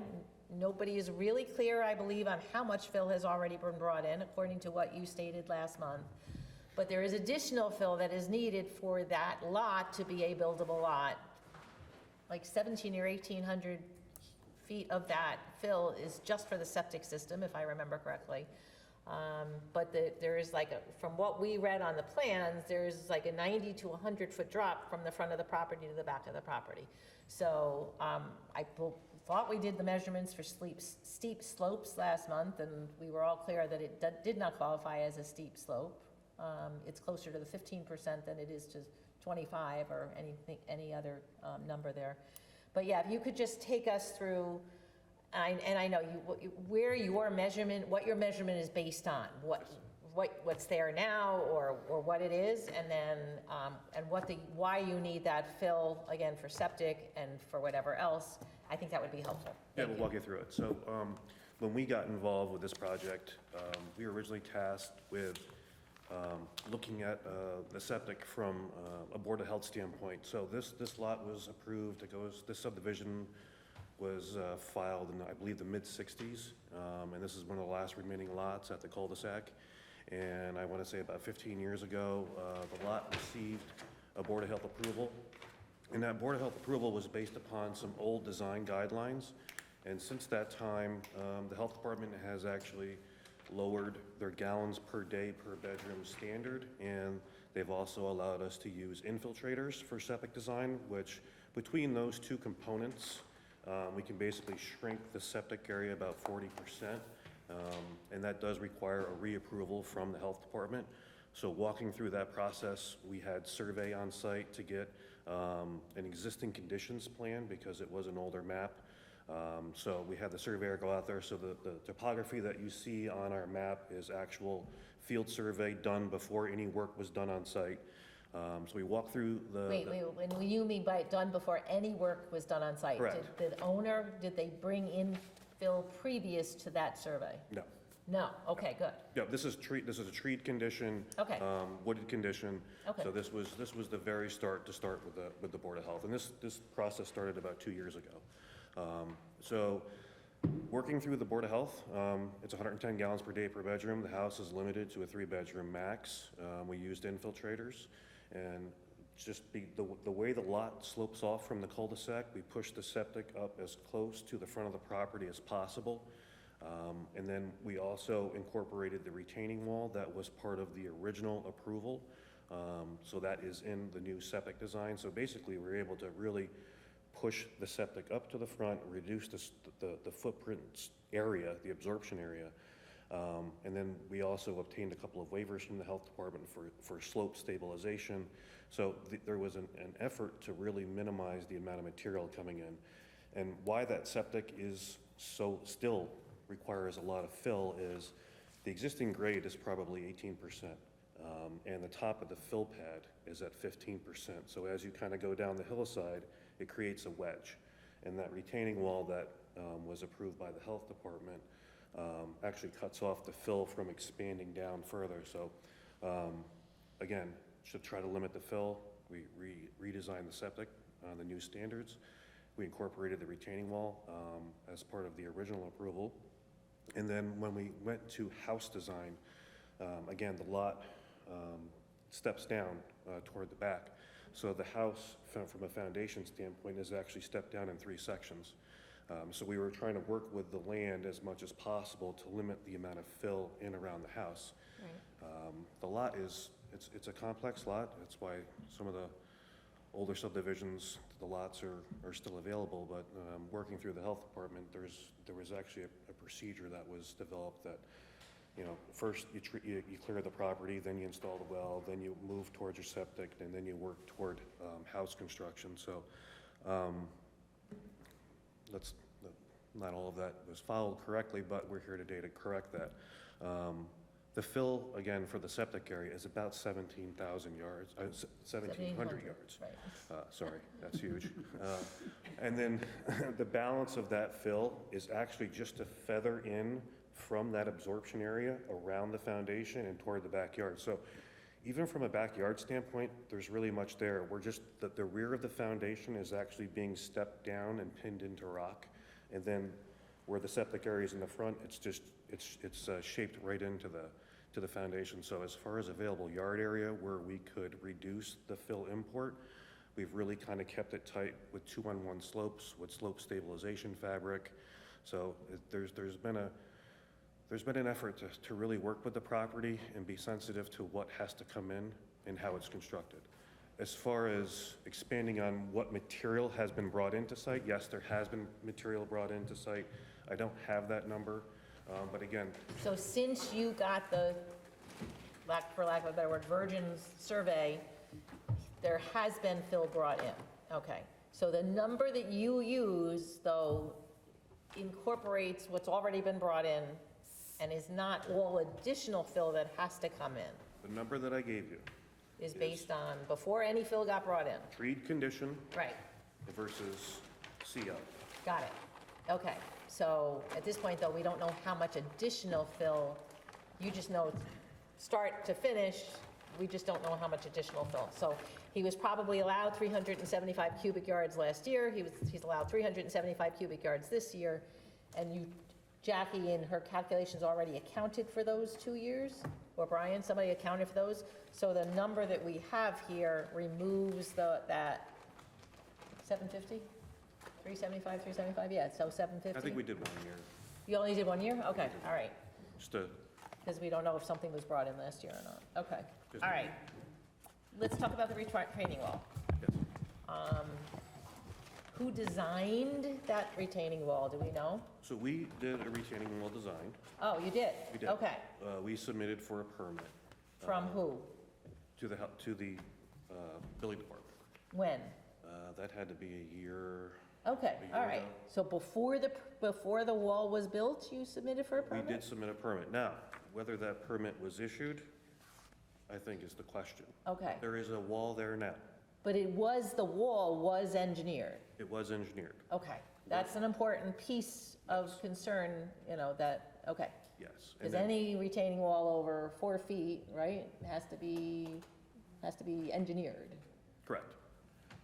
Nobody is really clear, I believe, on how much fill has already been brought in, according to what you stated last month. But there is additional fill that is needed for that lot to be a buildable lot. Like 17 or 1,800 feet of that fill is just for the septic system, if I remember correctly. But there is from what we read on the plans, there's like a 90 to 100-foot drop from the front of the property to the back of the property. So I thought we did the measurements for steep slopes last month, and we were all clear that it did not qualify as a steep slope. It's closer to the 15% than it is to 25 or any other number there. But yeah, if you could just take us through, and I know what your measurement is based on, what's there now, or what it is, and then, and why you need that fill, again, for septic and for whatever else, I think that would be helpful. Yeah, Thank we'll you. walk you through it. So when we got involved with this project, we were originally tasked with looking at the septic from a Board of Health standpoint. So this lot was approved, this subdivision was filed in, I believe, the mid-60s, and this is one of the last remaining lots at the cul-de-sac. And I want to say about 15 years ago, the lot received a Board of Health approval. And that Board of Health approval was based upon some old design guidelines. And since that time, the Health Department has actually lowered their gallons per day per bedroom standard. And they've also allowed us to use infiltrators for septic design, which between those two components, we can basically shrink the septic area about 40%. And that does require a reapproval from the Health Department. So walking through that process, we had survey on site to get an existing conditions plan because it was an older map. So we had the surveyor go out there. So the topography that you see on our map is actual field survey done before any work was done on site. So we walked through Wait, and what you mean by done before any work was done on site? Correct. Did the owner, did they bring in fill previous to that survey? No. No, okay, good. Yeah, this is a treed condition. Okay. Wooded condition. Okay. So this was the very start with the Board of Health. And this process started about 2 years ago. So working through the Board of Health, it's 110 gallons per day per bedroom. The house is limited to a 3-bedroom max. We used infiltrators. And just the way the lot slopes off from the cul-de-sac, we pushed the septic up as close to the front of the property as possible. And then we also incorporated the retaining wall that was part of the original approval. So that is in the new septic design. So basically, we're able to really push the septic up to the front, reduce the footprint area, the absorption area. And then we also obtained a couple of waivers from the Health Department for slope stabilization. So there was an effort to really minimize the amount of material coming in. And why that septic is so still requires a lot of fill is the existing grade is probably 18%. And the top of the fill pad is at 15%. So as you kind of go down the hillside, it creates a wedge. And that retaining wall that was approved by the Health Department actually cuts off the fill from expanding down further. So again, should try to limit the fill. We redesigned the septic on the new standards. We incorporated the retaining wall as part of the original approval. And then when we went to house design, again, the lot steps down toward the back. So the house, from a foundation standpoint, is actually stepped down in 3 sections. So we were trying to work with the land as much as possible to limit the amount of fill in around the house. Right. The lot it's a complex lot. That's why some of the older subdivisions, the lots are still available, but working through the Health Department, there was actually a procedure that was developed that, you know, first you clear the property, then you install the well, then you move towards your septic, and then you work toward house construction. So not all of that was followed correctly, but we're here today to correct that. The fill, again, for the septic area is about 17,000 yards, 1,700 yards. Right. Sorry, that's huge. And then the balance of that fill is actually just a feather in from that absorption area around the foundation and toward the backyard. So even from a backyard standpoint, there's really much there. We're just, the rear of the foundation is actually being stepped down and pinned into rock. And then where the septic area is in the front, it's shaped right into the foundation. So as far as available yard area where we could reduce the fill import, we've really kind of kept it tight with 2-on-1 slopes with slope stabilization fabric. So there's been an effort to really work with the property and be sensitive to what has to come in and how it's constructed. As far as expanding on what material has been brought into site, yes, there has been material brought into site. I don't have that number, but again. So since you got the, for lack of a better word, virgin survey, there has been fill brought in. Okay. So the number that you use, though, incorporates what's already been brought in and is not all additional fill that has to come in, The number that I gave you, is based on before any fill got brought in. treed condition Right, versus CO. got it. Okay, so at this point, though, we don't know how much additional fill, you just know start to finish, we just don't know how much additional fill. So he was probably allowed 375 cubic yards last year, he's allowed 375 cubic yards this year, and you, Jackie, in her calculations already accounted for those 2 years? Or Brian, somebody accounted for those? So the number that we have here removes that 750? 375, 375, yeah, so 750? I think we did 1 year, You only did 1 year? Okay, all right, just to, because we don't know if something was brought in last year or not. Okay, Just- all right. Let's talk about the retaining wall. yes. Who designed that retaining wall, do we know? So we did a retaining wall design. Oh, you did? We did. Okay, We submitted for a permit from who? to the building department. When? That had to be a year. Okay, A all year right. ago. So before the wall was built, you submitted for a We permit? did submit a permit. Now, whether that permit was issued, I think is the question. Okay, There is a wall there now. but the wall was engineered. It was engineered, Okay, that's an important piece of concern, okay. yes. And Because then- any retaining wall over 4 feet, right, has to be engineered. Correct.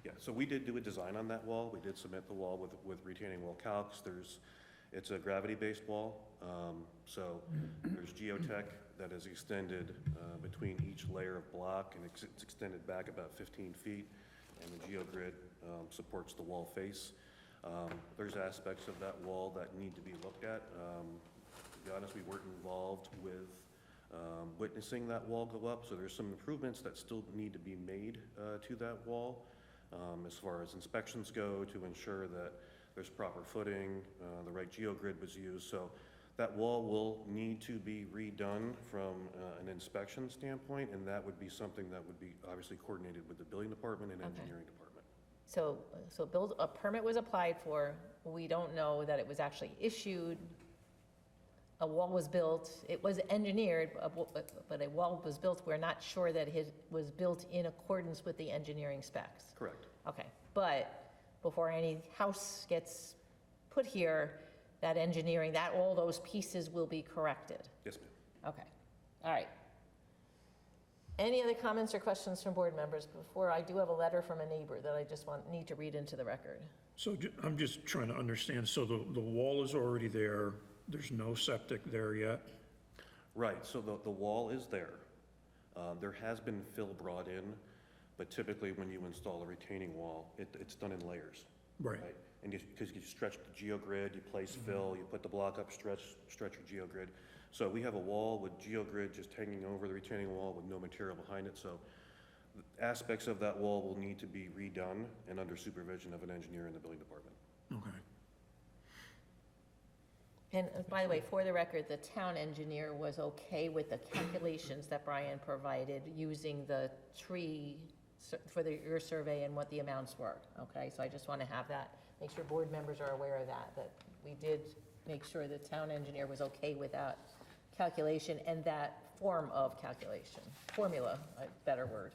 Yeah, so we did do a design on that wall. We did submit the wall with retaining wall calcs. It's a gravity-based wall. So there's geotech that is extended between each layer of block, and it's extended back about 15 feet. And the geogrid supports the wall face. There's aspects of that wall that need to be looked at. To be honest, we weren't involved with witnessing that wall go up, so there's some improvements that still need to be made to that wall as far as inspections go, to ensure that there's proper footing, the right geogrid was used. So that wall will need to be redone from an inspection standpoint, and that would be something that would be obviously coordinated with the building department and engineering department. So a permit was applied for, we don't know that it was actually issued. A wall was built, it was engineered, but a wall was built, we're not sure that it was built in accordance with the engineering specs. Correct. Okay, but before any house gets put here, that engineering, all those pieces will be corrected. Yes, ma'am. Okay, all right. Any other comments or questions from board members before I do have a letter from a neighbor that I just need to read into the record? So I'm just trying to understand, so the wall is already there, there's no septic there yet? Right, so the wall is there. There has been fill brought in, but typically when you install a retaining wall, it's done in layers. Right. And because you stretch the geogrid, you place fill, you put the block up, stretch your geogrid. So we have a wall with geogrid just hanging over the retaining wall with no material behind it. So aspects of that wall will need to be redone and under supervision of an engineer in the building department. Okay. And by the way, for the record, the town engineer was okay with the calculations that Brian provided using the tree for your survey and what the amounts were, okay? So I just want to have that, make sure board members are aware of that we did make sure the town engineer was okay with that calculation and that form of calculation, formula, a better word.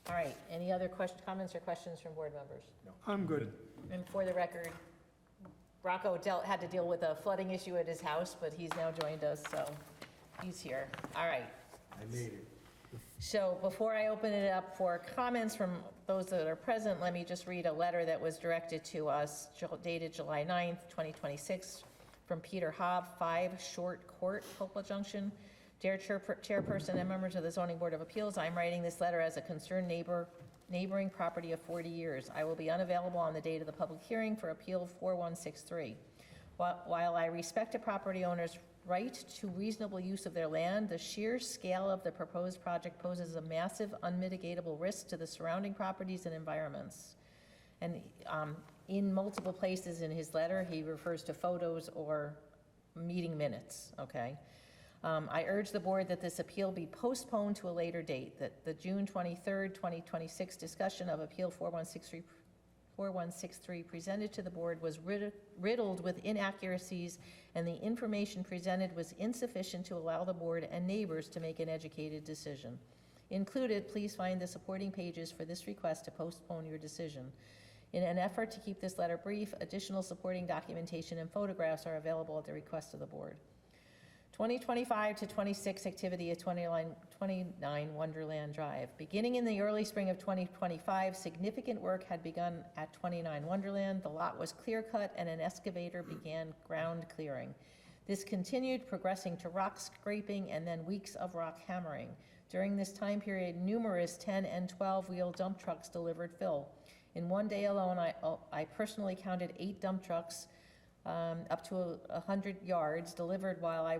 All right, any other comments or questions from board members? I'm good. And for the record, Rocco had to deal with a flooding issue at his house, but he's now joined us, so he's here. All right. I made it. So before I open it up for comments from those that are present, let me just read a letter that was directed to us dated July 9th, 2026, from Peter Hobb, 5 Short Court, Hopewell Junction. Dear Chairperson and members of the Zoning Board of Appeals, I'm writing this letter as a concerned neighboring property of 40 years. I will be unavailable on the date of the public hearing for Appeal 4163. While I respect a property owner's right to reasonable use of their land, the sheer scale of the proposed project poses a massive unmitigatable risk to the surrounding properties and environments. And in multiple places in his letter, he refers to photos or meeting minutes, okay? I urge the board that this appeal be postponed to a later date, that the June 23rd, 2026 discussion of Appeal 4163 4163 presented to the board was riddled with inaccuracies, and the information presented was insufficient to allow the board and neighbors to make an educated decision. Included, please find the supporting pages for this request to postpone your decision. In an effort to keep this letter brief, additional supporting documentation and photographs are available at the request of the board. 2025 to 26 activity at 29 Wonderland Drive. Beginning in the early spring of 2025, significant work had begun at 29 Wonderland. The lot was clear-cut and an excavator began ground clearing. This continued, progressing to rock scraping and then weeks of rock hammering. During this time period, numerous 10 and 12-wheel dump trucks delivered fill. In one day alone, I personally counted 8 dump trucks up to 100 yards delivered while I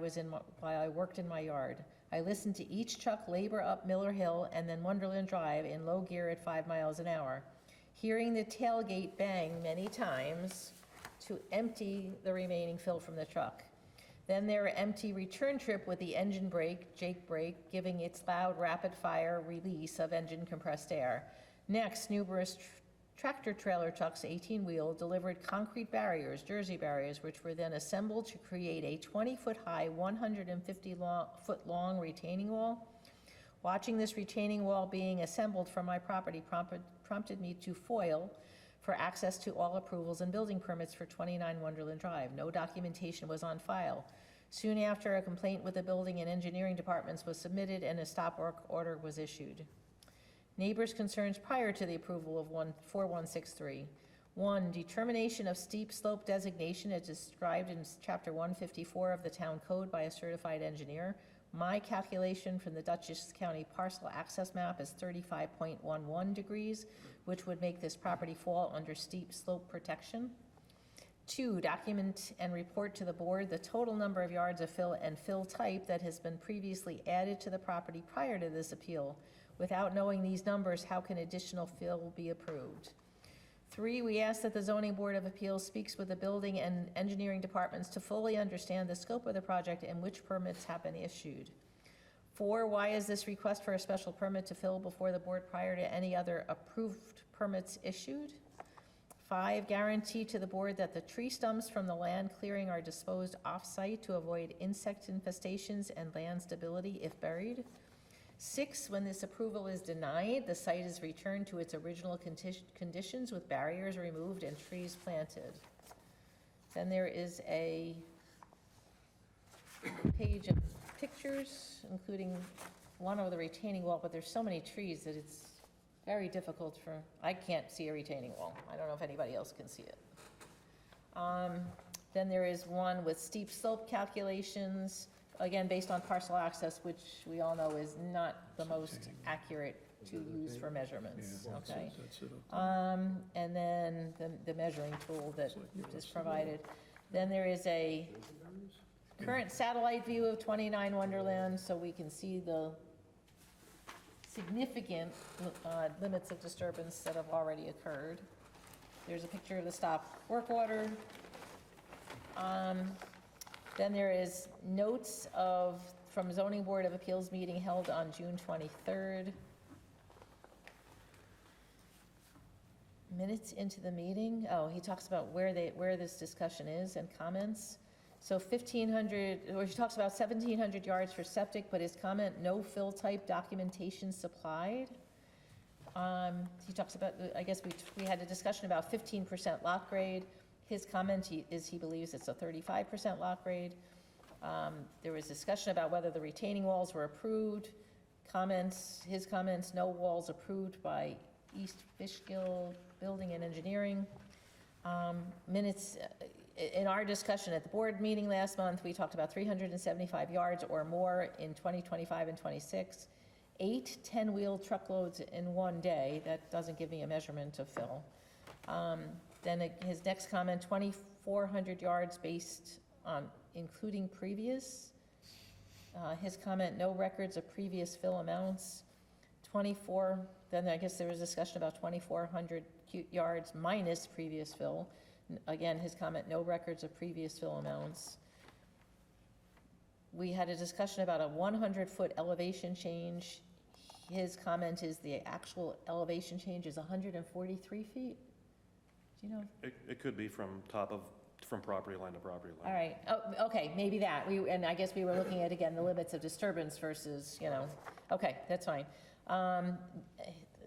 worked in my yard. I listened to each truck labor up Miller Hill and then Wonderland Drive in low gear at 5 miles an hour, hearing the tailgate bang many times to empty the remaining fill from the truck. Then their empty return trip with the engine brake, Jake brake, giving its loud rapid-fire release of engine compressed air. Next, numerous tractor-trailer trucks, 18-wheel, delivered concrete barriers, Jersey barriers, which were then assembled to create a 20-foot-high, 150-foot-long retaining wall. Watching this retaining wall being assembled from my property prompted me to FOIL for access to all approvals and building permits for 29 Wonderland Drive. No documentation was on file. Soon after, a complaint with the building and engineering departments was submitted and a stop work order was issued. Neighbors' concerns prior to the approval of 4163. 1, determination of steep slope designation as described in Chapter 154 of the Town Code by a certified engineer. My calculation from the Dutchess County parcel access map is 35.11 degrees, which would make this property fall under steep slope protection. 2, document and report to the board the total number of yards of fill and fill type that has been previously added to the property prior to this appeal. Without knowing these numbers, how can additional fill be approved? 3, we ask that the Zoning Board of Appeals speaks with the building and engineering departments to fully understand the scope of the project and which permits have been issued. 4, why is this request for a special permit to fill before the board prior to any other approved permits issued? 5, guarantee to the board that the tree stumps from the land clearing are disposed off-site to avoid insect infestations and land stability if buried. 6, when this approval is denied, the site is returned to its original conditions with barriers removed and trees planted. Then there is a page of pictures, including one of the retaining wall, but there's so many trees that it's very difficult I can't see a retaining wall. I don't know if anybody else can see it. Then there is one with steep slope calculations, again, based on parcel access, which we all know is not the most accurate to use for measurements, okay? And then the measuring tool that is provided. Then there is a current satellite view of 29 Wonderland, so we can see the significant limits of disturbance that have already occurred. There's a picture of the stop work order. Then there is notes from Zoning Board of Appeals meeting held on June 23rd. Minutes into the meeting. Oh, he talks about where this discussion is and comments. So 1,500, or he talks about 1,700 yards for septic, but his comment, no fill type documentation supplied. He talks about, I guess we had a discussion about 15% lot grade. His comment is he believes it's a 35% lot grade. There was discussion about whether the retaining walls were approved. His comments, no walls approved by East Fishkill Building and Engineering. Minutes, in our discussion at the board meeting last month, we talked about 375 yards or more in 2025 and 26. 8 10-wheel truckloads in one day. That doesn't give me a measurement of fill. Then his next comment, 2,400 yards based on including previous. His comment, no records of previous fill amounts. 24, then I guess there was discussion about 2,400 yards minus previous fill. Again, his comment, no records of previous fill amounts. We had a discussion about a 100-foot elevation change. His comment is the actual elevation change is 143 feet. you know? It could be from property line to property line. All right, oh, okay, maybe that, and I guess we were looking at, again, the limits of disturbance versus, you know, okay, that's fine.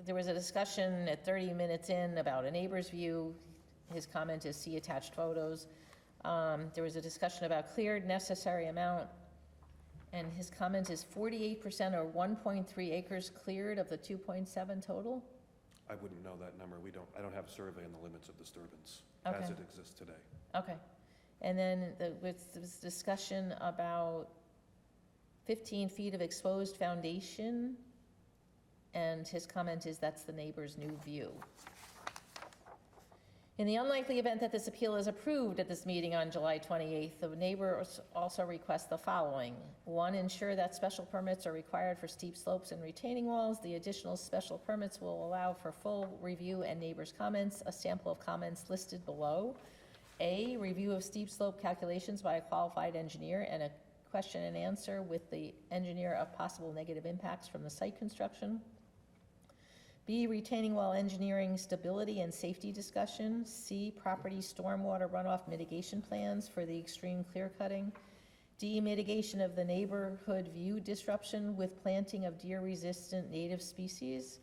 There was a discussion at 30 minutes in about a neighbor's view. His comment is see attached photos. There was a discussion about cleared necessary amount, and his comment is 48% or 1.3 acres cleared of the 2.7 total? I wouldn't know that number. I don't have a survey on the limits of disturbance as Okay. it exists today. Okay. And then with this discussion about 15 feet of exposed foundation, and his comment is that's the neighbor's new view. In the unlikely event that this appeal is approved at this meeting on July 28th, the neighbors also request the following. One, ensure that special permits are required for steep slopes and retaining walls. The additional special permits will allow for full review and neighbors' comments. A sample of comments listed below. A, review of steep slope calculations by a qualified engineer and a question and answer with the engineer of possible negative impacts from the site construction. B, retaining wall engineering stability and safety discussion. C, property stormwater runoff mitigation plans for the extreme clear cutting. D, mitigation of the neighborhood view disruption with planting of deer-resistant native species.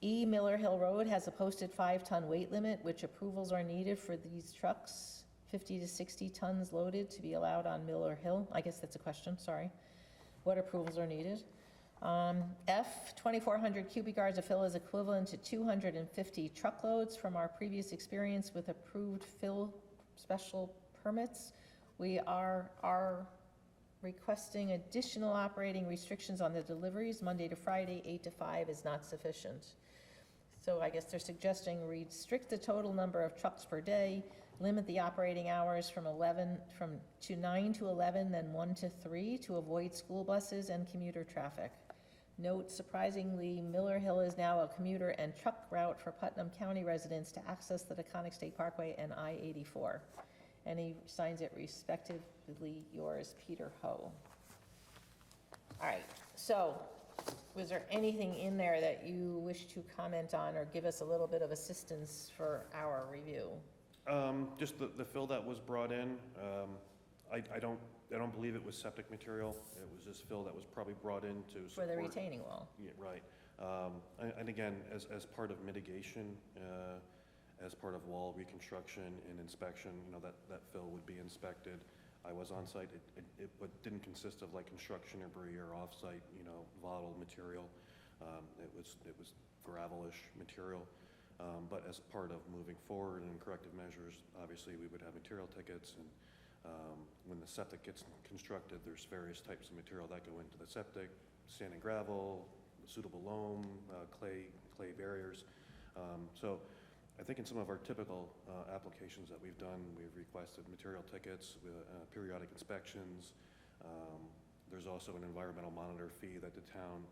E, Miller Hill Road has a posted 5-ton weight limit, which approvals are needed for these trucks, 50 to 60 tons loaded, to be allowed on Miller Hill. I guess that's a question, sorry. What approvals are needed? F, 2,400 cubic yards of fill is equivalent to 250 truckloads. From our previous experience with approved fill special permits, we are requesting additional operating restrictions on the deliveries. Monday to Friday, 8 to 5 is not sufficient. So I guess they're suggesting restrict the total number of trucks per day, limit the operating hours from 9 to 11, then 1 to 3 to avoid school buses and commuter traffic. Note, surprisingly, Miller Hill is now a commuter and truck route for Putnam County residents to access the Taconic State Parkway and I-84. And he signs it respectively, yours, Peter Ho. All right, so was there anything in there that you wish to comment on or give us a little bit of assistance for our review? Just the fill that was brought in, I don't believe it was septic material. It was just fill that was probably brought in to support. For the retaining wall? Yeah, right. And again, as part of mitigation, as part of wall reconstruction and inspection, you know, that fill would be inspected. I was on site. It didn't consist of like construction debris or off-site, you know, volatile material. It was gravelish material. But as part of moving forward and corrective measures, obviously we would have material tickets, and when the septic gets constructed, there's various types of material that go into the septic: sand and gravel, suitable loam, clay barriers. So I think in some of our typical applications that we've done, we've requested material tickets, periodic inspections. There's also an environmental monitor fee that the town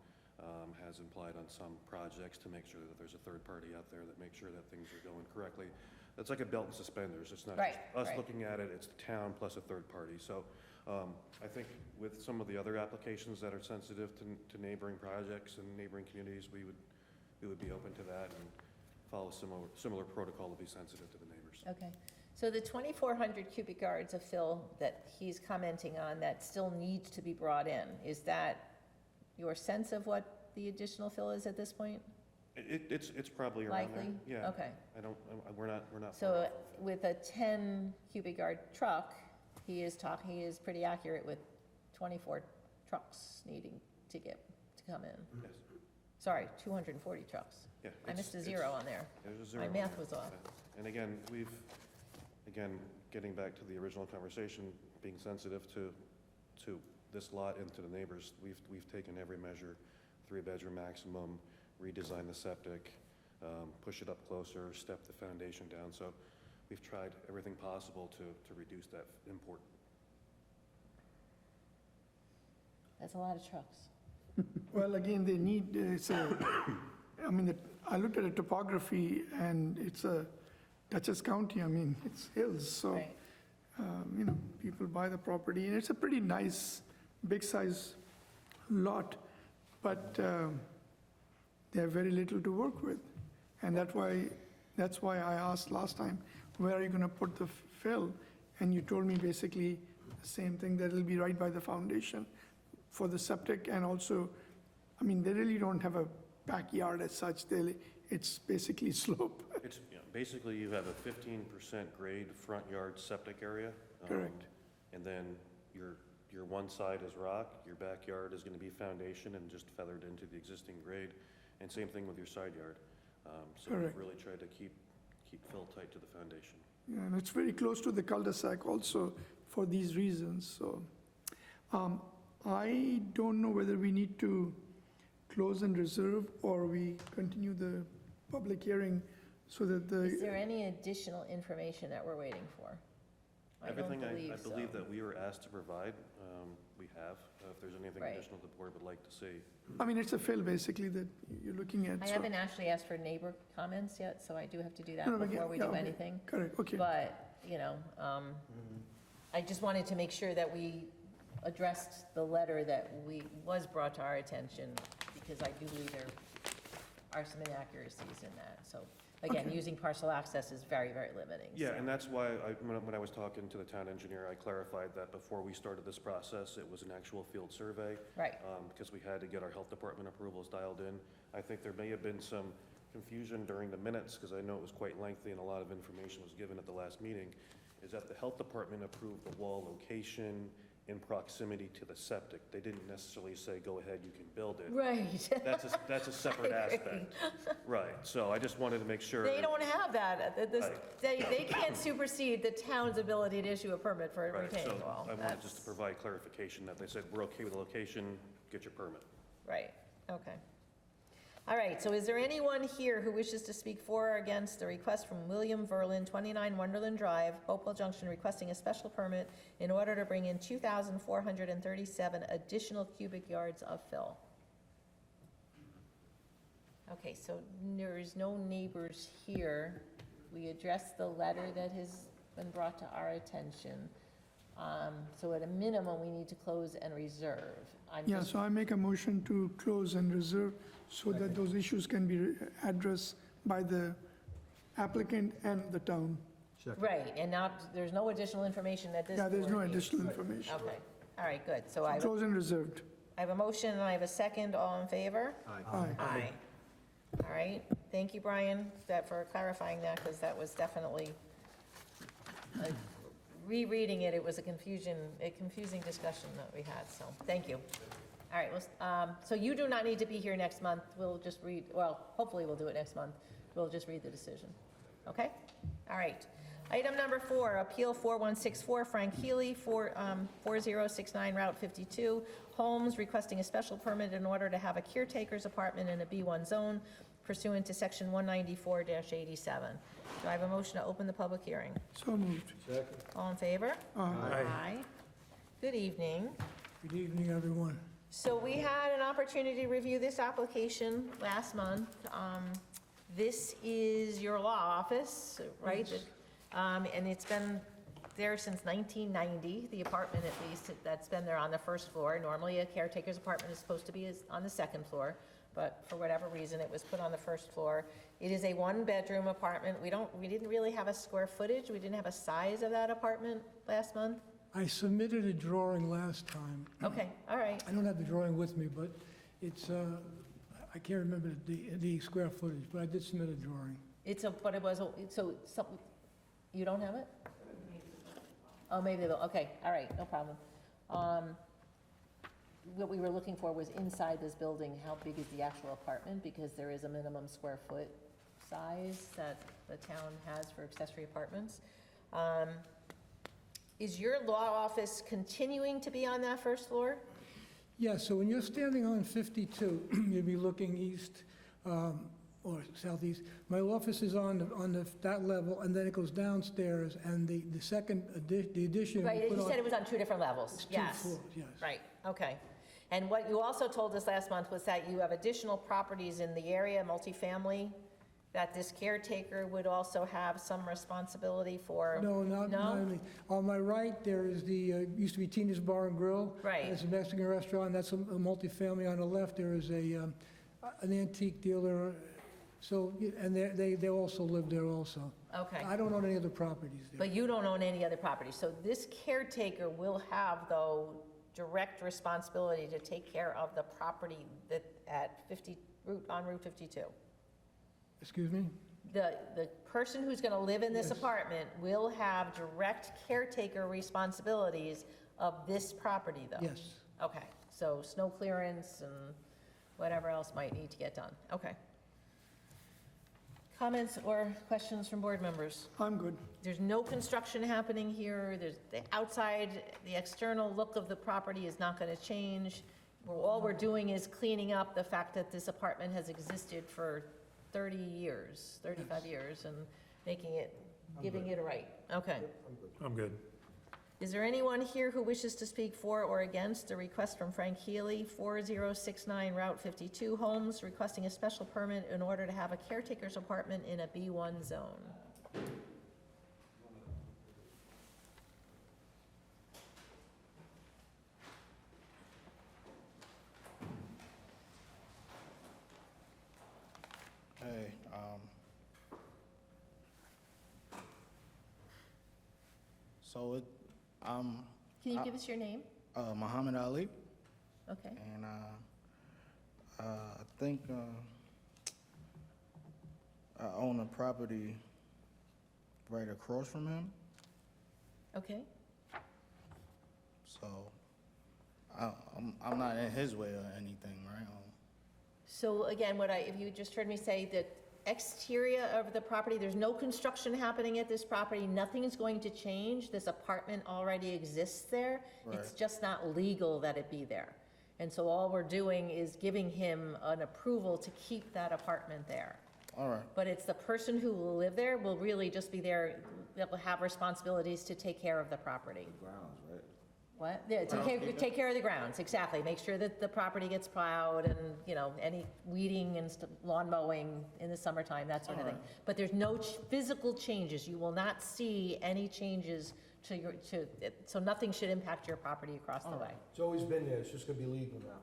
has implied on some projects to make sure that there's a third party out there that makes sure that things are going correctly. That's like a belt and suspenders. It's not Right, just us right. looking at it, it's the town plus a third party. So I think with some of the other applications that are sensitive to neighboring projects and neighboring communities, we would be open to that and follow similar protocol to be sensitive to the neighbors. Okay, so the 2,400 cubic yards of fill that he's commenting on that still needs to be brought in, is that your sense of what the additional fill is at this point? It's probably around there. Likely? Yeah. Okay. We're not. So with a 10 cubic yard truck, he is pretty accurate with 24 trucks needing to come in. Yes. Sorry, 240 trucks. Yeah. I missed a zero on there. There's a zero My on math there. was off. And again, getting back to the original conversation, being sensitive to this lot and to the neighbors, we've taken every measure: 3-bedroom maximum, redesign the septic, push it up closer, step the foundation down. So we've tried everything possible to reduce that import. That's a lot of trucks. Well, again, they need, I looked at the topography, and it's a Dutchess County, it's hills, so, Right. People buy the property, and it's a pretty nice, big-size lot, but they have very little to work with. And that's That's why I asked last time, where are you gonna put the fill? And you told me basically the same thing, that it'll be right by the foundation for the septic, and also, I mean, they really don't have a backyard as such, it's basically slope. It's, basically, you have a 15% grade front yard septic area. Correct. And then your one side is rock, your backyard is gonna be foundation and just feathered into the existing grade, and same thing with your side yard. So we've Correct. really tried to keep fill tight to the foundation. Yeah, and it's very close to the cul-de-sac also for these reasons, so. I don't know whether we need to close and reserve, or we continue the public hearing so that Is the, there any additional information that we're waiting for? I don't Everything I believe believe so. that we were asked to provide, we have. If there's anything Right. additional the board would like to see. I mean, it's a fill basically that you're looking at. I so- haven't actually asked for neighbor comments yet, so I do have to do that No, no, before we yeah, do okay. anything. Correct, okay. But, I just wanted to make sure that we addressed the letter that was brought to our attention, because I do believe there are some inaccuracies in that. So, again, Okay. using parcel access is very, very limiting. Yeah, so- and that's why when I was talking to the town engineer, I clarified that before we started this process, it was an actual field survey. Right. Because we had to get our health department approvals dialed in. I think there may have been some confusion during the minutes, because I know it was quite lengthy and a lot of information was given at the last meeting, is that the health department approved the wall location in proximity to the septic. They didn't necessarily say, go ahead, you can build it. Right. That's a separate I agree. aspect. Right, so I just wanted to make sure. They don't have that. Right. They can't supersede the town's ability to issue a permit for a Right, retaining so wall. I wanted just to That's- provide clarification that they said, we're okay with the location, get your permit. Right, okay. All right, so is there anyone here who wishes to speak for or against the request from William Verlin, 29 Wonderland Drive, Hopewell Junction, requesting a special permit in order to bring in 2,437 additional cubic yards of fill? Okay, so there is no neighbors here. We addressed the letter that has been brought to our attention. So at a minimum, we need to close and reserve. I'm Yeah, just- so I make a motion to close and reserve so that those issues can be addressed by the applicant and the town. Right, and now, there's no additional information that this Yeah, there's no board needs. additional information. Okay, all right, good. So I Close and reserved. have a motion and I have a second. All in favor? Aye. Aye. All right, thank you, Brian, for clarifying that, because that was definitely, rereading it, it was a confusing discussion that we had, so, thank you. All right, so you do not need to be here next month. We'll just read, well, hopefully we'll do it next month. We'll just read the decision. Okay? All right. Item number 4, Appeal 4164, Frank Healy, 4069 Route 52, Holmes, requesting a special permit in order to have a caretaker's apartment in a B1 zone pursuant to Section 194-87. Do I have a motion to open the public hearing? So moved. All in favor? Aye. Aye. Good evening. Good evening, everyone. So we had an opportunity to review this application last month. This is your law office, right? And it's been there since 1990, the apartment at least, that's been there on the first floor. Normally, a caretaker's apartment is supposed to be on the second floor, but for whatever reason, it was put on the first floor. It is a one-bedroom apartment. We didn't really have a square footage. We didn't have a size of that apartment last month. I submitted a drawing last time. Okay, all right. I don't have the drawing with me, but it's, I can't remember the square footage, but I did submit a drawing. You don't have it? Oh, maybe they'll, okay, all right, no problem. What we were looking for was inside this building, how big is the actual apartment? Because there is a minimum square foot size that the town has for accessory apartments. Is your law office continuing to be on that first floor? Yeah, so when you're standing on 52, you'll be looking east or southeast. My office is on that level, and then it goes downstairs, and the second, the addition. Right, we put you on- said it was on 2 different levels, It's 2 yes. floors, yes. Right, okay. And what you also told us last month was that you have additional properties in the area, multifamily, that this caretaker would also have some responsibility for? No, not only. On my right, there is used to be Tina's Bar and Grill. Right. It's a Mexican restaurant, that's a multifamily. On the left, there is an antique dealer, So, and they also live there also. Okay. I don't own any other properties there. But you don't own any other property. So this caretaker will have, though, direct responsibility to take care of the property that on Route 52. Excuse me? The person who's going to live in this Yes. apartment will have direct caretaker responsibilities of this property, though? Yes. Okay, so snow clearance and whatever else might need to get done. Okay. Comments or questions from board members? I'm good. There's no construction happening here, there's, the outside, the external look of the property is not gonna change. All we're doing is cleaning up the fact that this apartment has existed for 30 years, 35 years, and making it, giving it a right. Okay. I'm good. Is there anyone here who wishes to speak for or against a request from Frank Healy, 4069 Route 52 Homes, requesting a special permit in order to have a caretaker's apartment in a B1 zone? Hey, so Can you give us your name? Muhammad Ali, Okay. and I think I own a property right across from him, Okay. so I'm not in his way or anything, right? So again, if you just heard me say that exterior of the property, there's no construction happening at this property, nothing is going to change. This apartment already exists there. It's Right. just not legal that it be there. And so all we're doing is giving him an approval to keep that apartment there. All right, But it's the person who will live there will really just be there, that will have responsibilities to take care of the property. grounds, right? What? Yeah, take care of the grounds, exactly. Make sure that the property gets plowed and, any weeding and lawn mowing in the summertime, that sort of thing. But there's no physical changes. You will not see any changes so nothing should impact your property across the way. It's always been there, it's just gonna be legal now.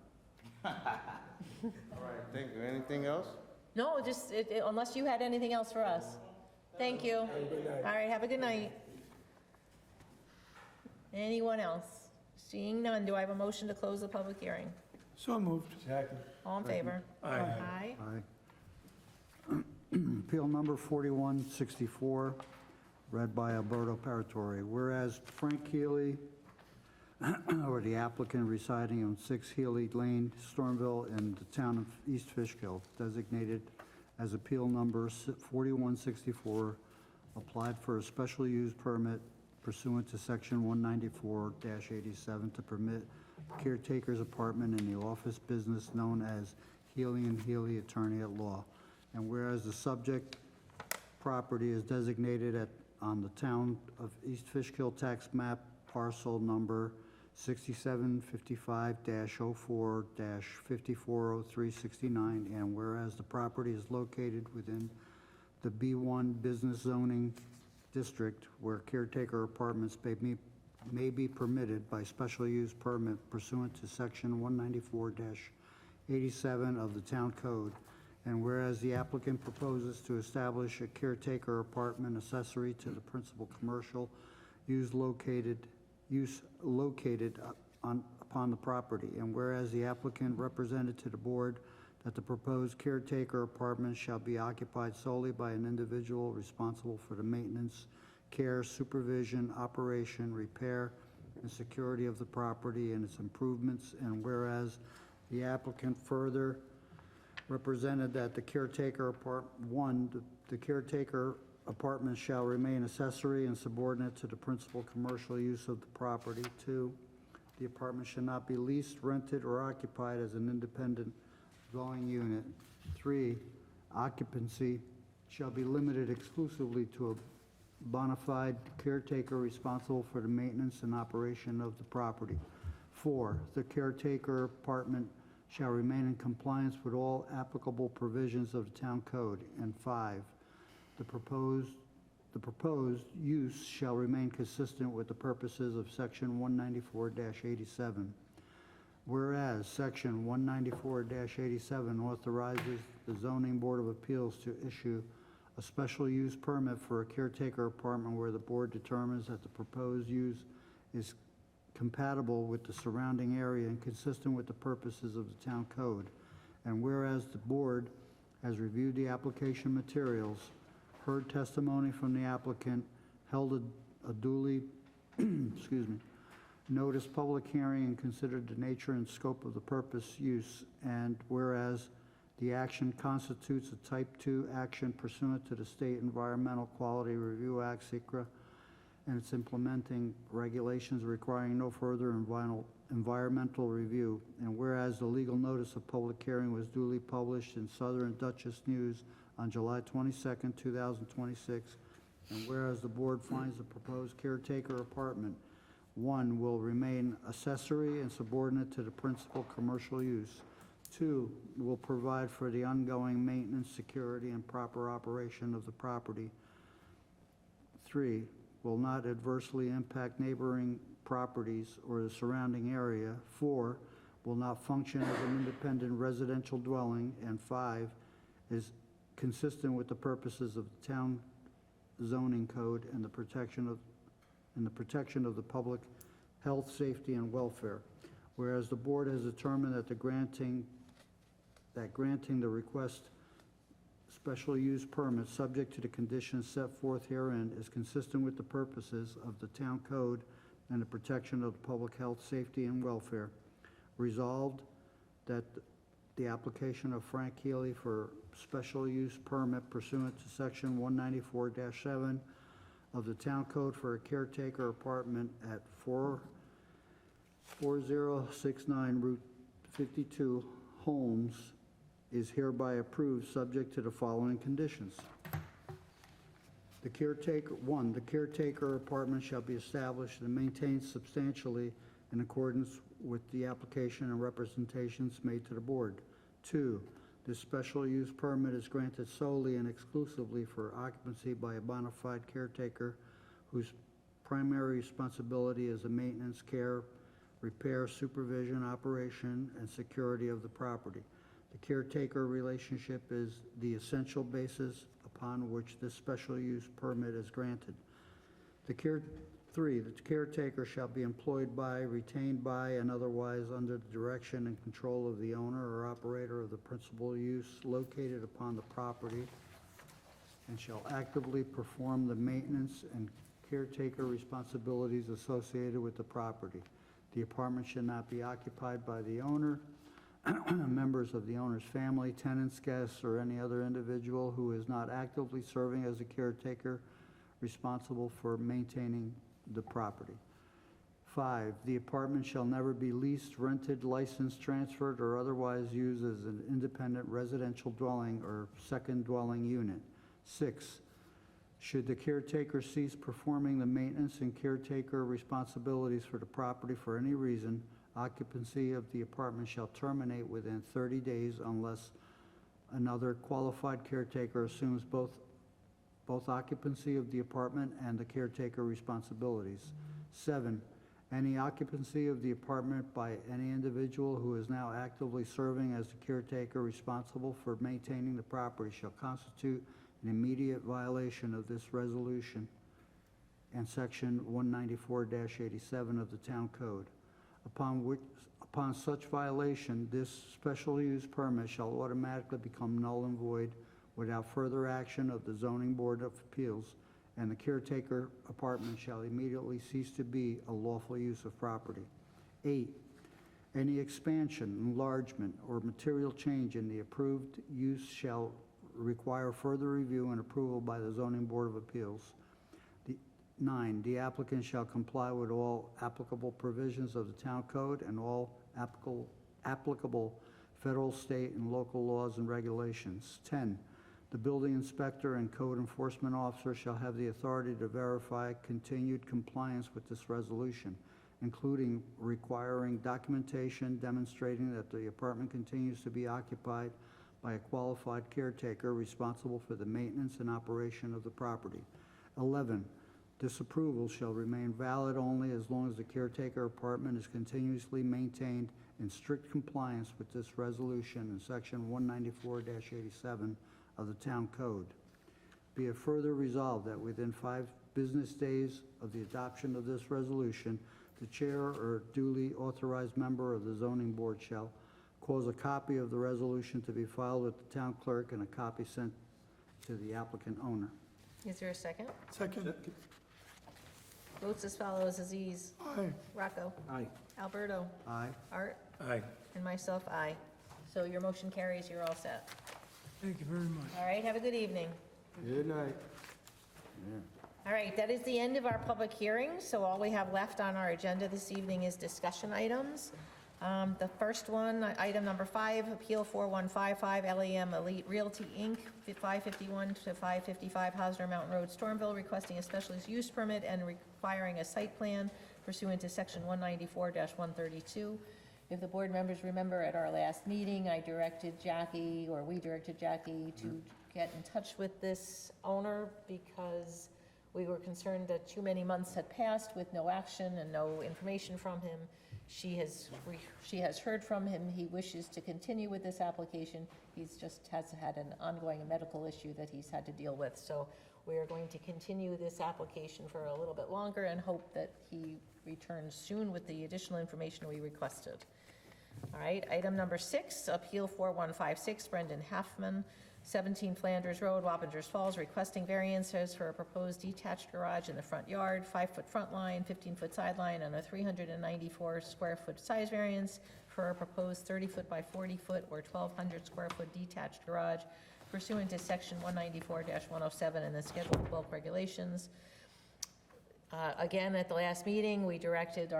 All right, thank you. Anything else? No, just, unless you had anything else for us. Thank you. Have a good night. All right, have a good night. Anyone else? Seeing none, do I have a motion to close the public hearing? So moved. Second. All in favor? Aye. Aye. Aye. Appeal number 4164, read by Alberto Paratore. Whereas Frank Healy, or the applicant residing on 6 Healy Lane, Stormville, in the town of East Fishkill, designated as appeal number 4164, applied for a special use permit pursuant to section 194-87 to permit caretaker's apartment in the office business known as Healy & Healy Attorney at Law. And whereas the subject property is designated on the town of East Fishkill tax map parcel number 6755-04-540369, and whereas the property is located within the B1 business zoning district where caretaker apartments may be permitted by special use permit pursuant to section 194-87 of the town code, and whereas the applicant proposes to establish a caretaker apartment accessory to the principal commercial use located upon the property, and whereas the applicant represented to the board that the proposed caretaker apartment shall be occupied solely by an individual responsible for the maintenance, care, supervision, operation, repair, and security of the property and its improvements, and whereas the applicant further represented that the caretaker the caretaker apartment shall remain accessory and subordinate to the principal commercial use of the property. 2, the apartment shall not be leased, rented, or occupied as an independent dwelling unit. 3, occupancy shall be limited exclusively to a bona fide caretaker responsible for the maintenance and operation of the property. 4, the caretaker apartment shall remain in compliance with all applicable provisions of the town code. And 5, the proposed use shall remain consistent with the purposes of section 194-87. Whereas Section 194-87 authorizes the Zoning Board of Appeals to issue a special use permit for a caretaker apartment where the board determines that the proposed use is compatible with the surrounding area and consistent with the purposes of the town code. And whereas the board has reviewed the application materials, heard testimony from the applicant, held a duly, excuse me, noticed public hearing and considered the nature and scope of the purpose use, and whereas the action constitutes a Type 2 action pursuant to the State Environmental Quality Review Act, SECRA, and its implementing regulations requiring no further environmental review, and whereas the legal notice of public hearing was duly published in Southern Dutchess News on July 22nd, 2026, and whereas the board finds the proposed caretaker apartment, 1, will remain accessory and subordinate to the principal commercial use. 2, will provide for the ongoing maintenance, security, and proper operation of the property. 3, will not adversely impact neighboring properties or the surrounding area. 4, will not function as an independent residential dwelling. And 5, is consistent with the purposes of the town zoning code and the protection of the public health, safety, and welfare. Whereas the board has determined that granting the request special use permit subject to the conditions set forth herein is consistent with the purposes of the town code and the protection of the public health, safety, and welfare. Resolved that the application of Frank Healy for special use permit pursuant to section 194-7 of the town code for a caretaker apartment at 4069 Route 52, Holmes, is hereby approved, subject to the following conditions. The caretaker apartment shall be established and maintained substantially in accordance with the application and representations made to the board. 2, this special use permit is granted solely and exclusively for occupancy by a bona fide caretaker whose primary responsibility is the maintenance, care, repair, supervision, operation, and security of the property. The caretaker relationship is the essential basis upon which this special use permit is granted. 3, the caretaker shall be employed by, retained by, and otherwise under the direction and control of the owner or operator of the principal use located upon the property, and shall actively perform the maintenance and caretaker responsibilities associated with the property. The apartment should not be occupied by the owner, members of the owner's family, tenants, guests, or any other individual who is not actively serving as a caretaker responsible for maintaining the property. 5, the apartment shall never be leased, rented, licensed, transferred, or otherwise used as an independent residential dwelling or second dwelling unit. 6, should the caretaker cease performing the maintenance and caretaker responsibilities for the property for any reason, occupancy of the apartment shall terminate within 30 days unless another qualified caretaker assumes both occupancy of the apartment and the caretaker responsibilities. 7, any occupancy of the apartment by any individual who is now actively serving as the caretaker responsible for maintaining the property shall constitute an immediate violation of this resolution and section 194-87 of the town code. Upon such violation, this special use permit shall automatically become null and void without further action of the Zoning Board of Appeals, and the caretaker apartment shall immediately cease to be a lawful use of property. 8, any expansion, enlargement, or material change in the approved use shall require further review and approval by the Zoning Board of Appeals. 9, the applicant shall comply with all applicable provisions of the town code and all applicable federal, state, and local laws and regulations. 10, the building inspector and code enforcement officer shall have the authority to verify continued compliance with this resolution, including requiring documentation demonstrating that the apartment continues to be occupied by a qualified caretaker responsible for the maintenance and operation of the property. 11, this approval shall remain valid only as long as the caretaker apartment is continuously maintained in strict compliance with this resolution in Section 194-87 of the Town Code. Be it further resolved that within 5 business days of the adoption of this resolution, the chair or duly authorized member of the zoning board shall cause a copy of the resolution to be filed with the town clerk and a copy sent to the applicant owner. Is there a second? Second. Votes as follows: Aziz. Aye. Rocco. Aye. Alberto. Aye. Art. Aye. And myself, aye. So your motion carries, you're all set. Thank you very much. All right, have a good evening. Good night. All right, that is the end of our public hearing, so all we have left on our agenda this evening is discussion items. The first one, item number 5, Appeal 4155, LEM Elite Realty, Inc., 551 to 555 Hosner Mountain Road, Stormville, requesting a special use permit and requiring a site plan pursuant to Section 194-132. If the board members remember, at our last meeting, we directed Jackie to get in touch with this owner because we were concerned that too many months had passed with no action and no information from him. She has heard from him. He wishes to continue with this application. He's just has had an ongoing medical issue that he's had to deal with. So we are going to continue this application for a little bit longer and hope that he returns soon with the additional information we requested. All right, item number 6, Appeal 4156, Brendan Halfman, 17 Flanders Road, Wappingers Falls, requesting variances for a proposed detached garage in the front yard, 5-foot front line, 15-foot sideline, and a 394-square-foot size variance for a proposed 30-foot by 40-foot or 1,200-square-foot detached garage pursuant to Section 194-107 in the Schedule of Bulk Regulations. Again, at the last meeting, we directed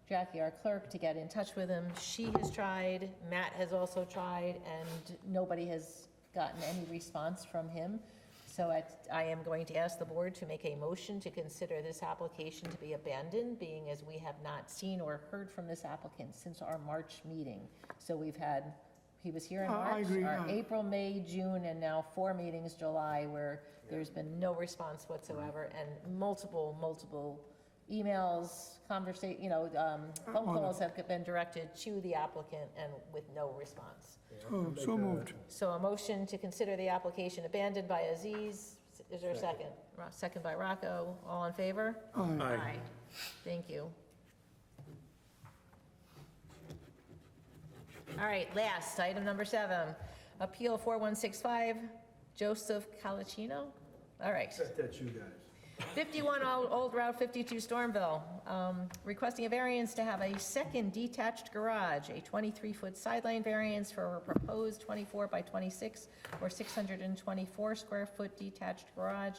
Jackie, our clerk, to get in touch with him. She has tried, Matt has also tried, and nobody has gotten any response from him. So I am going to ask the board to make a motion to consider this application to be abandoned, being as we have not seen or heard from this applicant since our March meeting. So he was here in March, I agree, our yeah. April, May, June, and now 4 meetings, July, where there's been no response whatsoever, and multiple emails, phone calls have been directed to the applicant and with no response. So moved. So a motion to consider the application abandoned by Aziz. Is there a second? Second by Rocco. All in favor? Aye. Thank you. All right, last, item number 7, Appeal 4165, Joseph Calicino. All right. That's you guys. 51 Old Route 52 Stormville, requesting a variance to have a second detached garage, a 23-foot sideline variance for a proposed 24 by 26 or 624-square-foot detached garage,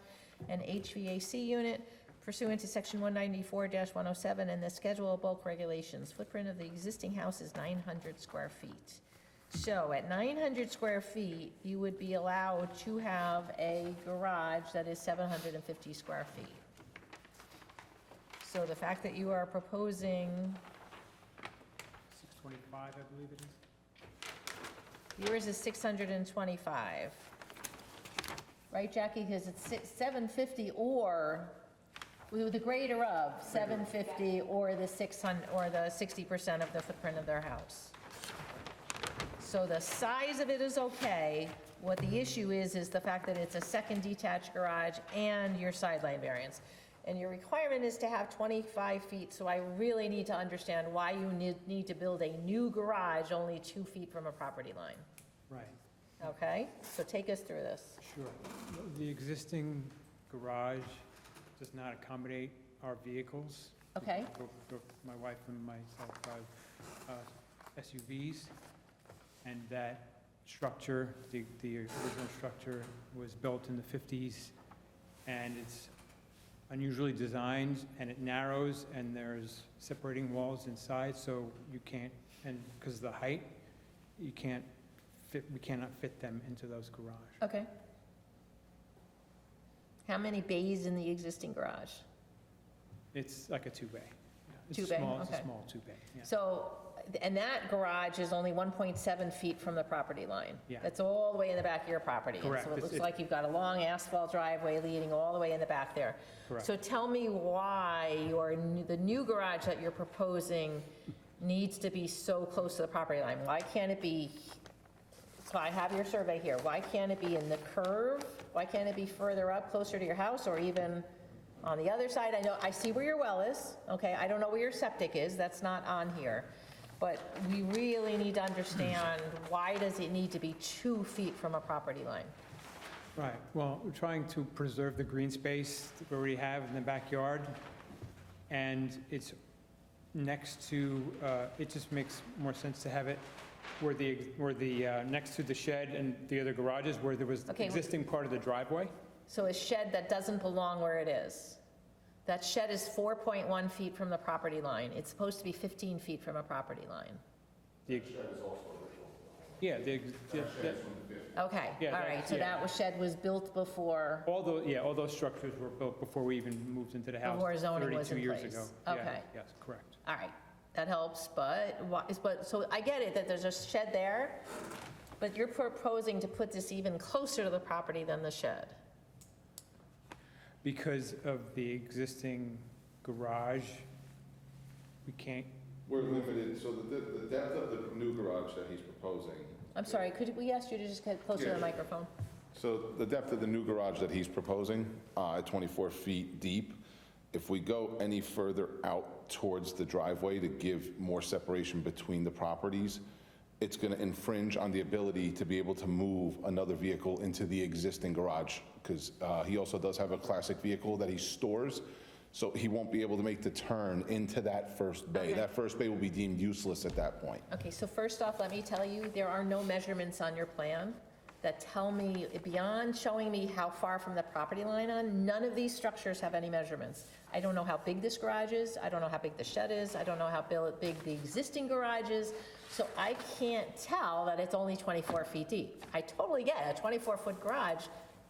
an HVAC unit pursuant to Section 194-107 and the Schedule of Bulk Regulations. Footprint of the existing house is 900 square feet. So at 900 square feet, you would be allowed to have a garage that is 750 square feet. So the fact that you are proposing, 625, I believe it is. yours is 625, right, Jackie? Because it's 750 or, with the greater of 750 or the 600, or the 60% of the footprint of their house. So the size of it is okay. What the issue is the fact that it's a second detached garage and your sideline variance. And your requirement is to have 25 feet, so I really need to understand why you need to build a new garage only 2 feet from a property line. Right, Okay? So take us through this. sure. The existing garage does not accommodate our vehicles. Okay. My wife and myself drive SUVs, and that structure, the original structure was built in the 50s, and it's unusually designed, and it narrows, and there's separating walls inside, so you can't, and because of the height, we cannot fit them into those garages. Okay. How many bays in the existing garage? It's like a two-bay. It's Two-bay, small. It's okay. a small two-bay, yeah. So, and that garage is only 1.7 feet from the property line? Yeah. That's all the way in the back of your property? Correct. So it looks It's- like you've got a long asphalt driveway leading all the way in the back there? Correct. So tell me why the new garage that you're proposing needs to be so close to the property line? Why can't it be, so I have your survey here, why can't it be in the curve? Why can't it be further up, closer to your house, or even on the other side? I know, I see where your well is, okay? I don't know where your septic is, that's not on here. But we really need to understand, why does it need to be 2 feet from a property line? Right, well, we're trying to preserve the green space that we already have in the backyard, and it's next to, it just makes more sense to have it where next to the shed and the other garages, where there was Okay, existing part of the driveway. So a shed that doesn't belong where it is. That shed is 4.1 feet from the property line. It's supposed to be 15 feet from a property line. The shed is also original. Yeah, Okay, Yeah, all that- right, so yeah. that shed was built before, all those structures were built before we even moved into the house Before zoning was 32 in years place. ago. Okay. Yeah, yes, correct. all right, that helps, but, so I get it, that there's a shed there, but you're proposing to put this even closer to the property than the shed. Because of the existing garage, we can't, We're limited, so the depth of the new garage that he's proposing, I'm sorry, could we ask you to just get closer to the Yeah. microphone? so the depth of the new garage that he's proposing, at 24 feet deep, if we go any further out towards the driveway to give more separation between the properties, it's going to infringe on the ability to be able to move another vehicle into the existing garage, because he also does have a classic vehicle that he stores, so he won't be able to make the turn into that first bay. Okay. That first bay will be deemed useless at that point. Okay, so first off, let me tell you, there are no measurements on your plan that tell me, beyond showing me how far from the property line on, none of these structures have any measurements. I don't know how big this garage is, I don't know how big the shed is, I don't know how big the existing garage is, so I can't tell that it's only 24 feet deep. I totally get it, a 24-foot garage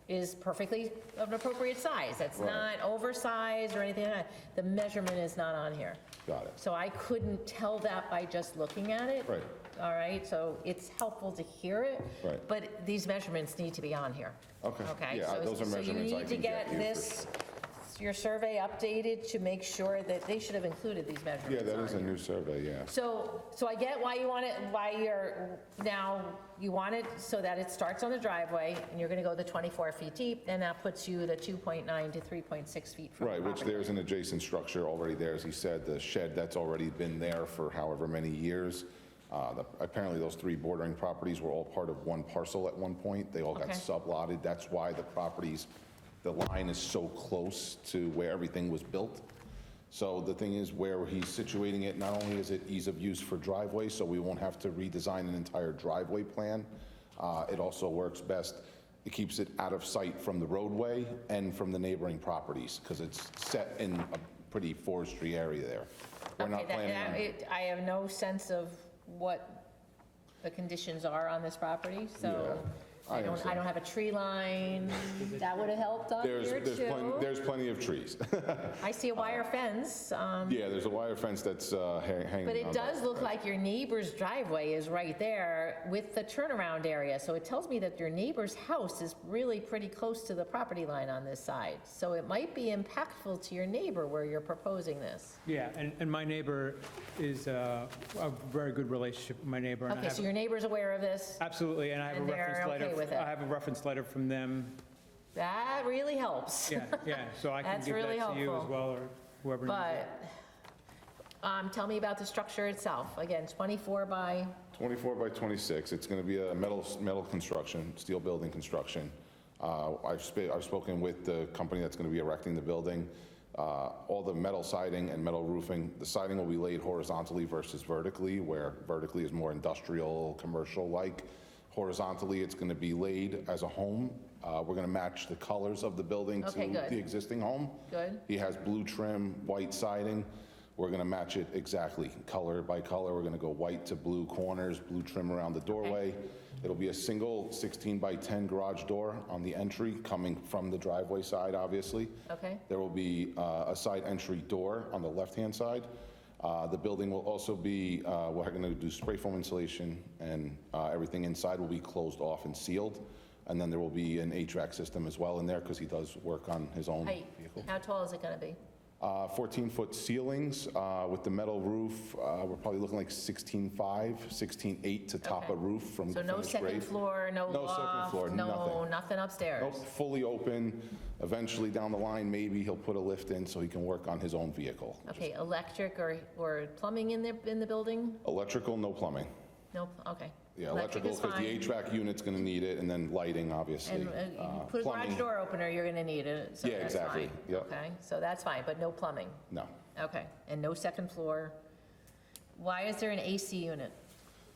is perfectly of an appropriate size. It's not oversized or anything like that. The measurement is not on here. Got it. So I couldn't tell that by just looking at it. Right. All right, so it's helpful to hear it. Right. But these measurements need to be on here. Okay. Okay? Yeah, So- those are measurements I So you need to can get get you for this, your survey updated to make sure that they should have included these measurements. Yeah, that is on a here. new survey, yeah. So I get why you want it, why you want it so that it starts on the driveway, and you're gonna go the 24 feet deep, and that puts you the 2.9 to 3.6 feet from the Right, which property. there's an adjacent structure already there, as he said, the shed that's already been there for however many years. Apparently, those 3 bordering properties were all part of one parcel at one point. They all got Okay. sublotted. That's why the properties, the line is so close to where everything was built. So the thing is, where he's situating it, not only is it ease of use for driveways, so we won't have to redesign an entire driveway plan, it also works best, it keeps it out of sight from the roadway and from the neighboring properties, because it's set in a pretty forestry area there. We're not Okay, planning on... I have no sense of what the conditions are on this property, so I I don't understand. have a tree line. That would have helped on here too. There's plenty of trees. I see a wire fence, Yeah, there's a wire fence that's hanging but it on does that. look like your neighbor's driveway is right there with the turnaround area. So it tells me that your neighbor's house is really pretty close to the property line on this side. So it might be impactful to your neighbor where you're proposing this. yeah, and my neighbor is a very good relationship with my neighbor. and I Okay, have so your neighbor's aware of this? Absolutely, and I have a And they're reference letter. okay with it. I have a reference letter from them. That really helps. Yeah, so I can That's give that really to you as helpful. well, or whoever needs it. But, tell me about the structure itself. Again, 24 by, 24 by 26, it's going to be a metal construction, steel building construction. I've spoken with the company that's going to be erecting the building. All the metal siding and metal roofing, the siding will be laid horizontally versus vertically, where vertically is more industrial, commercial-like. Horizontally, it's going to be laid as a home. We're going to match the colors of the building to Okay, good. the existing home. good? He has blue trim, white siding. We're going to match it exactly, color by color. We're going to go white to blue corners, blue trim around the doorway. It'll be a single 16 by 10 garage door on the entry, coming from the driveway side, obviously. Okay. There will be a side entry door on the left-hand side. The building will also be, we're going to do spray foam insulation, and everything inside will be closed off and sealed. And then there will be an HVAC system as well in there, because he does work on his own Height. vehicle. How tall is it going to be? 14-foot ceilings with the metal roof. We're probably looking like 16.5, 16.8 to top Okay. a roof from So no finished second grade. floor, no No second loft, floor, no, nothing. nothing upstairs? Nope, fully open. Eventually, down the line, maybe he'll put a lift in so he can work on his own vehicle. Okay, electric or plumbing in the building? Electrical, no plumbing. Nope, okay. Yeah, Electric electrical, is because the fine. HVAC unit's going to need it, and then lighting, obviously. And put a garage Plumbing, door opener, you're gonna need it, so Yeah, that's exactly, fine. yep. Okay, so that's fine, but no plumbing? no. Okay, and no second floor? Why is there an AC unit?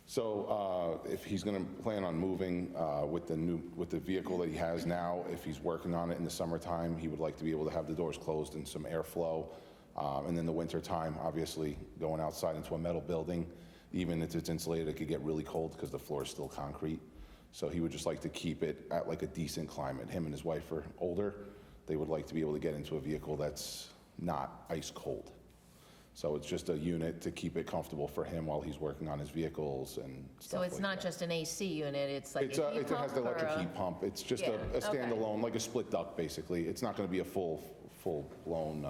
So if he's going to plan on moving with the vehicle that he has now, if he's working on it in the summertime, he would like to be able to have the doors closed and some airflow. And then the winter time, obviously, going outside into a metal building, even if it's insulated, it could get really cold because the floor is still concrete. So he would just like to keep it at like a decent climate. Him and his wife are older. They would like to be able to get into a vehicle that's not ice cold. So it's just a unit to keep it comfortable for him while he's working on his vehicles and stuff So it's like not that. just an AC unit, it's like It's a heat it has pump the or electric a- heat pump. It's just Yeah, a okay. standalone, like a split duct, basically. It's not going to be a full-blown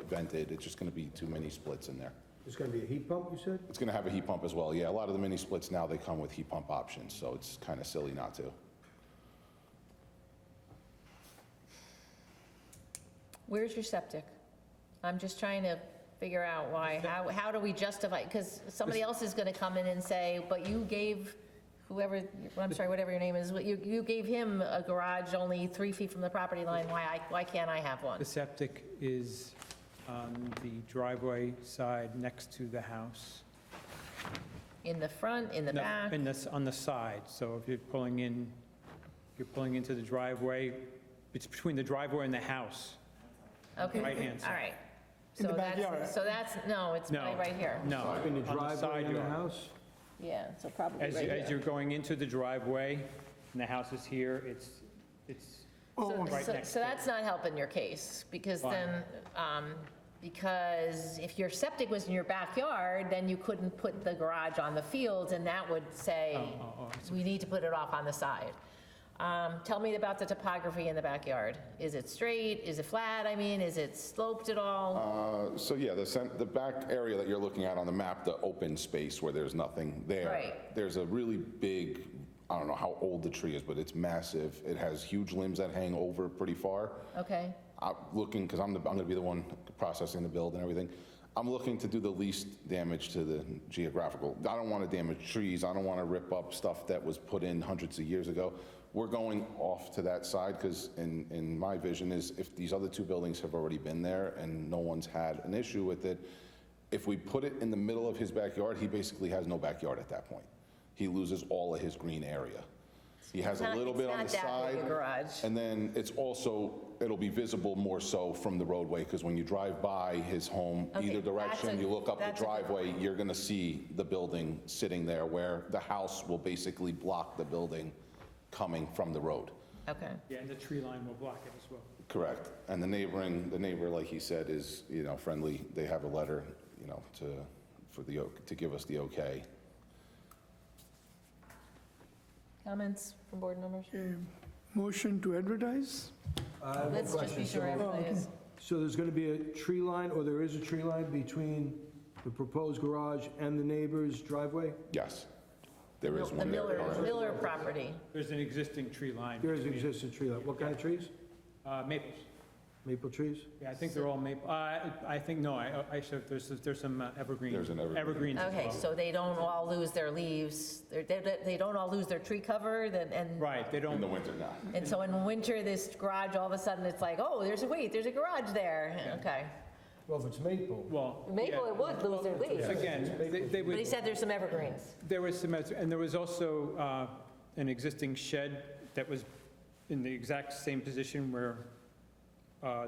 vented. It's just going to be too many splits in there. It's gonna be a heat pump, you said? It's going to have a heat pump as well. Yeah, a lot of the mini splits now, they come with heat pump options, so it's kind of silly not to. Where's your septic? I'm just trying to figure out why, how do we justify, because somebody else is gonna come in and say, but you gave whoever, I'm sorry, whatever your name is, you gave him a garage only 3 feet from the property line, why can't I have one? The septic is on the driveway side next to the house. In the front, in the No, back? And that's on the side, so if you're pulling into the driveway, it's between the driveway and the house. Okay, right-hand side. all right. In the So that's- backyard. So that's, no, it's No. probably right here. No, In the on the driveway side and the yard. house? Yeah, so probably As right you're here. going into the driveway, and the house is here, it's right next So to it. that's not helping your case, because Why? then, because if your septic was in your backyard, then you couldn't put the garage on the field, and that would say, Oh, I see. we need to put it off on the side. Tell me about the topography in the backyard. Is it straight? Is it flat? I mean, is it sloped at all? So yeah, the back area that you're looking at on the map, the open space where there's nothing there. Right. There's a really big, I don't know how old the tree is, but it's massive. It has huge limbs that hang over pretty far. Okay, I'm looking, because I'm going to be the one processing the build and everything, I'm looking to do the least damage to the geographical. I don't want to damage trees, I don't want to rip up stuff that was put in hundreds of years ago. We're going off to that side, because in my vision is, if these other two buildings have already been there and no one's had an issue with it, if we put it in the middle of his backyard, he basically has no backyard at that point. He loses all of his green area. He has a little bit on the It's not that big side. a garage. And then it's also, it'll be visible more so from the roadway, because when you drive by his home, Okay, either direction, that's a- you look up the that's a good driveway, you're gonna see the building sitting there, where the house will basically block the building coming from the road. okay. Yeah, and the tree line will block it as well. Correct. And the neighbor, like he said, is, friendly. They have a letter, to give us the okay. Comments from board members? Motion to advertise? I have a Let's just be question. sure So- everybody is. So there's gonna be a tree line, or there is a tree line between the proposed garage and the neighbor's driveway? Yes, there is The one there. Miller property. There's an existing tree line. There is between- existing tree line. What kind of trees? Maples. Maple trees? Yeah, I think they're all maple. I think, no, I should, there's some evergreen. There's an evergreen. Evergreens as Okay, well. so they don't all lose their leaves, they don't all lose their tree cover, and Right, they In the don't, winter now. and so in winter, this garage, all of a sudden, it's like, oh, there's a garage there, okay. Well, if it's maple. well. Maybe yeah. it would lose their leaves, Again, they but he would, said there's some evergreens. there was some, and there was also an existing shed that was in the exact same position where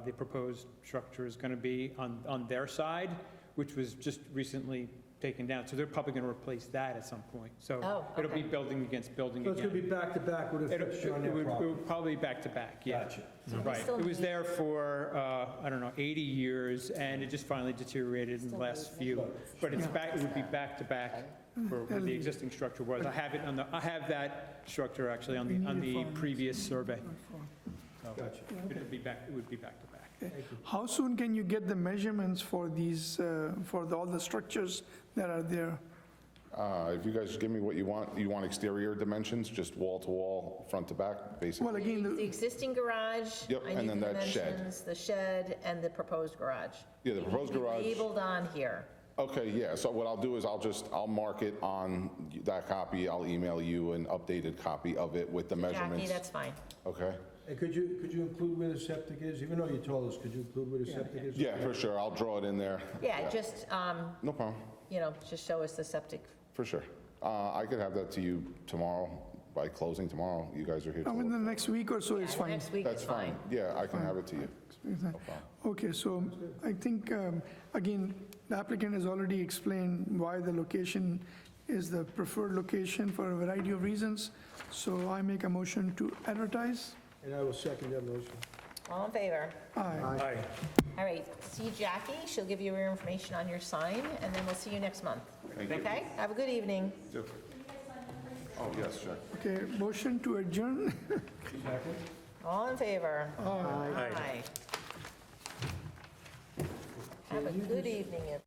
the proposed structure is going to be on their side, which was just recently taken down. So they're probably going to replace that at some point. So Oh, it'll be okay. building against building So it's gonna be again. back to back with a It fixture on it their would it property? would probably be back to back, yeah. Gotcha. Right. still It was need- there for, I don't know, 80 years, and it just finally deteriorated in the last few. But it's back, it would be back to back for where the existing structure was. I have that structure actually on the previous survey. So Gotcha. it would be back to back. How soon can you get the measurements for these, for all the structures that are there? If you guys give me what you want exterior dimensions, just wall to wall, front to back, basically? Well, again, The existing garage. Yep, I and need then the that shed. dimensions, the shed, and the proposed garage. Yeah, the proposed They need to garage. be labeled on here. Okay, yeah, so what I'll do is I'll mark it on that copy, I'll email you an updated copy of it with the measurements. Jackie, that's fine. Okay? And could you include where the septic is? Even though you told us, could you include where the septic is? Yeah, for sure, I'll draw it in there. Yeah, just, No problem, just show us the septic. for sure. I could have that to you tomorrow, by closing tomorrow, you guys are here. to in the look. next week or so is fine. Next week is That's fine. fine, yeah, I can have it to you. Okay, so I think, again, the applicant has already explained why the location is the preferred location for a variety of reasons. So I make a motion to advertise. And I will second that motion. All in favor? Aye. Aye. All right, see Jackie, she'll give you your information on your sign, and then we'll see you next month. Thank you. Okay? Have a good evening. Oh, yes, sure. Okay, motion to adjourn. All in favor? Aye. Have a good evening, everyone.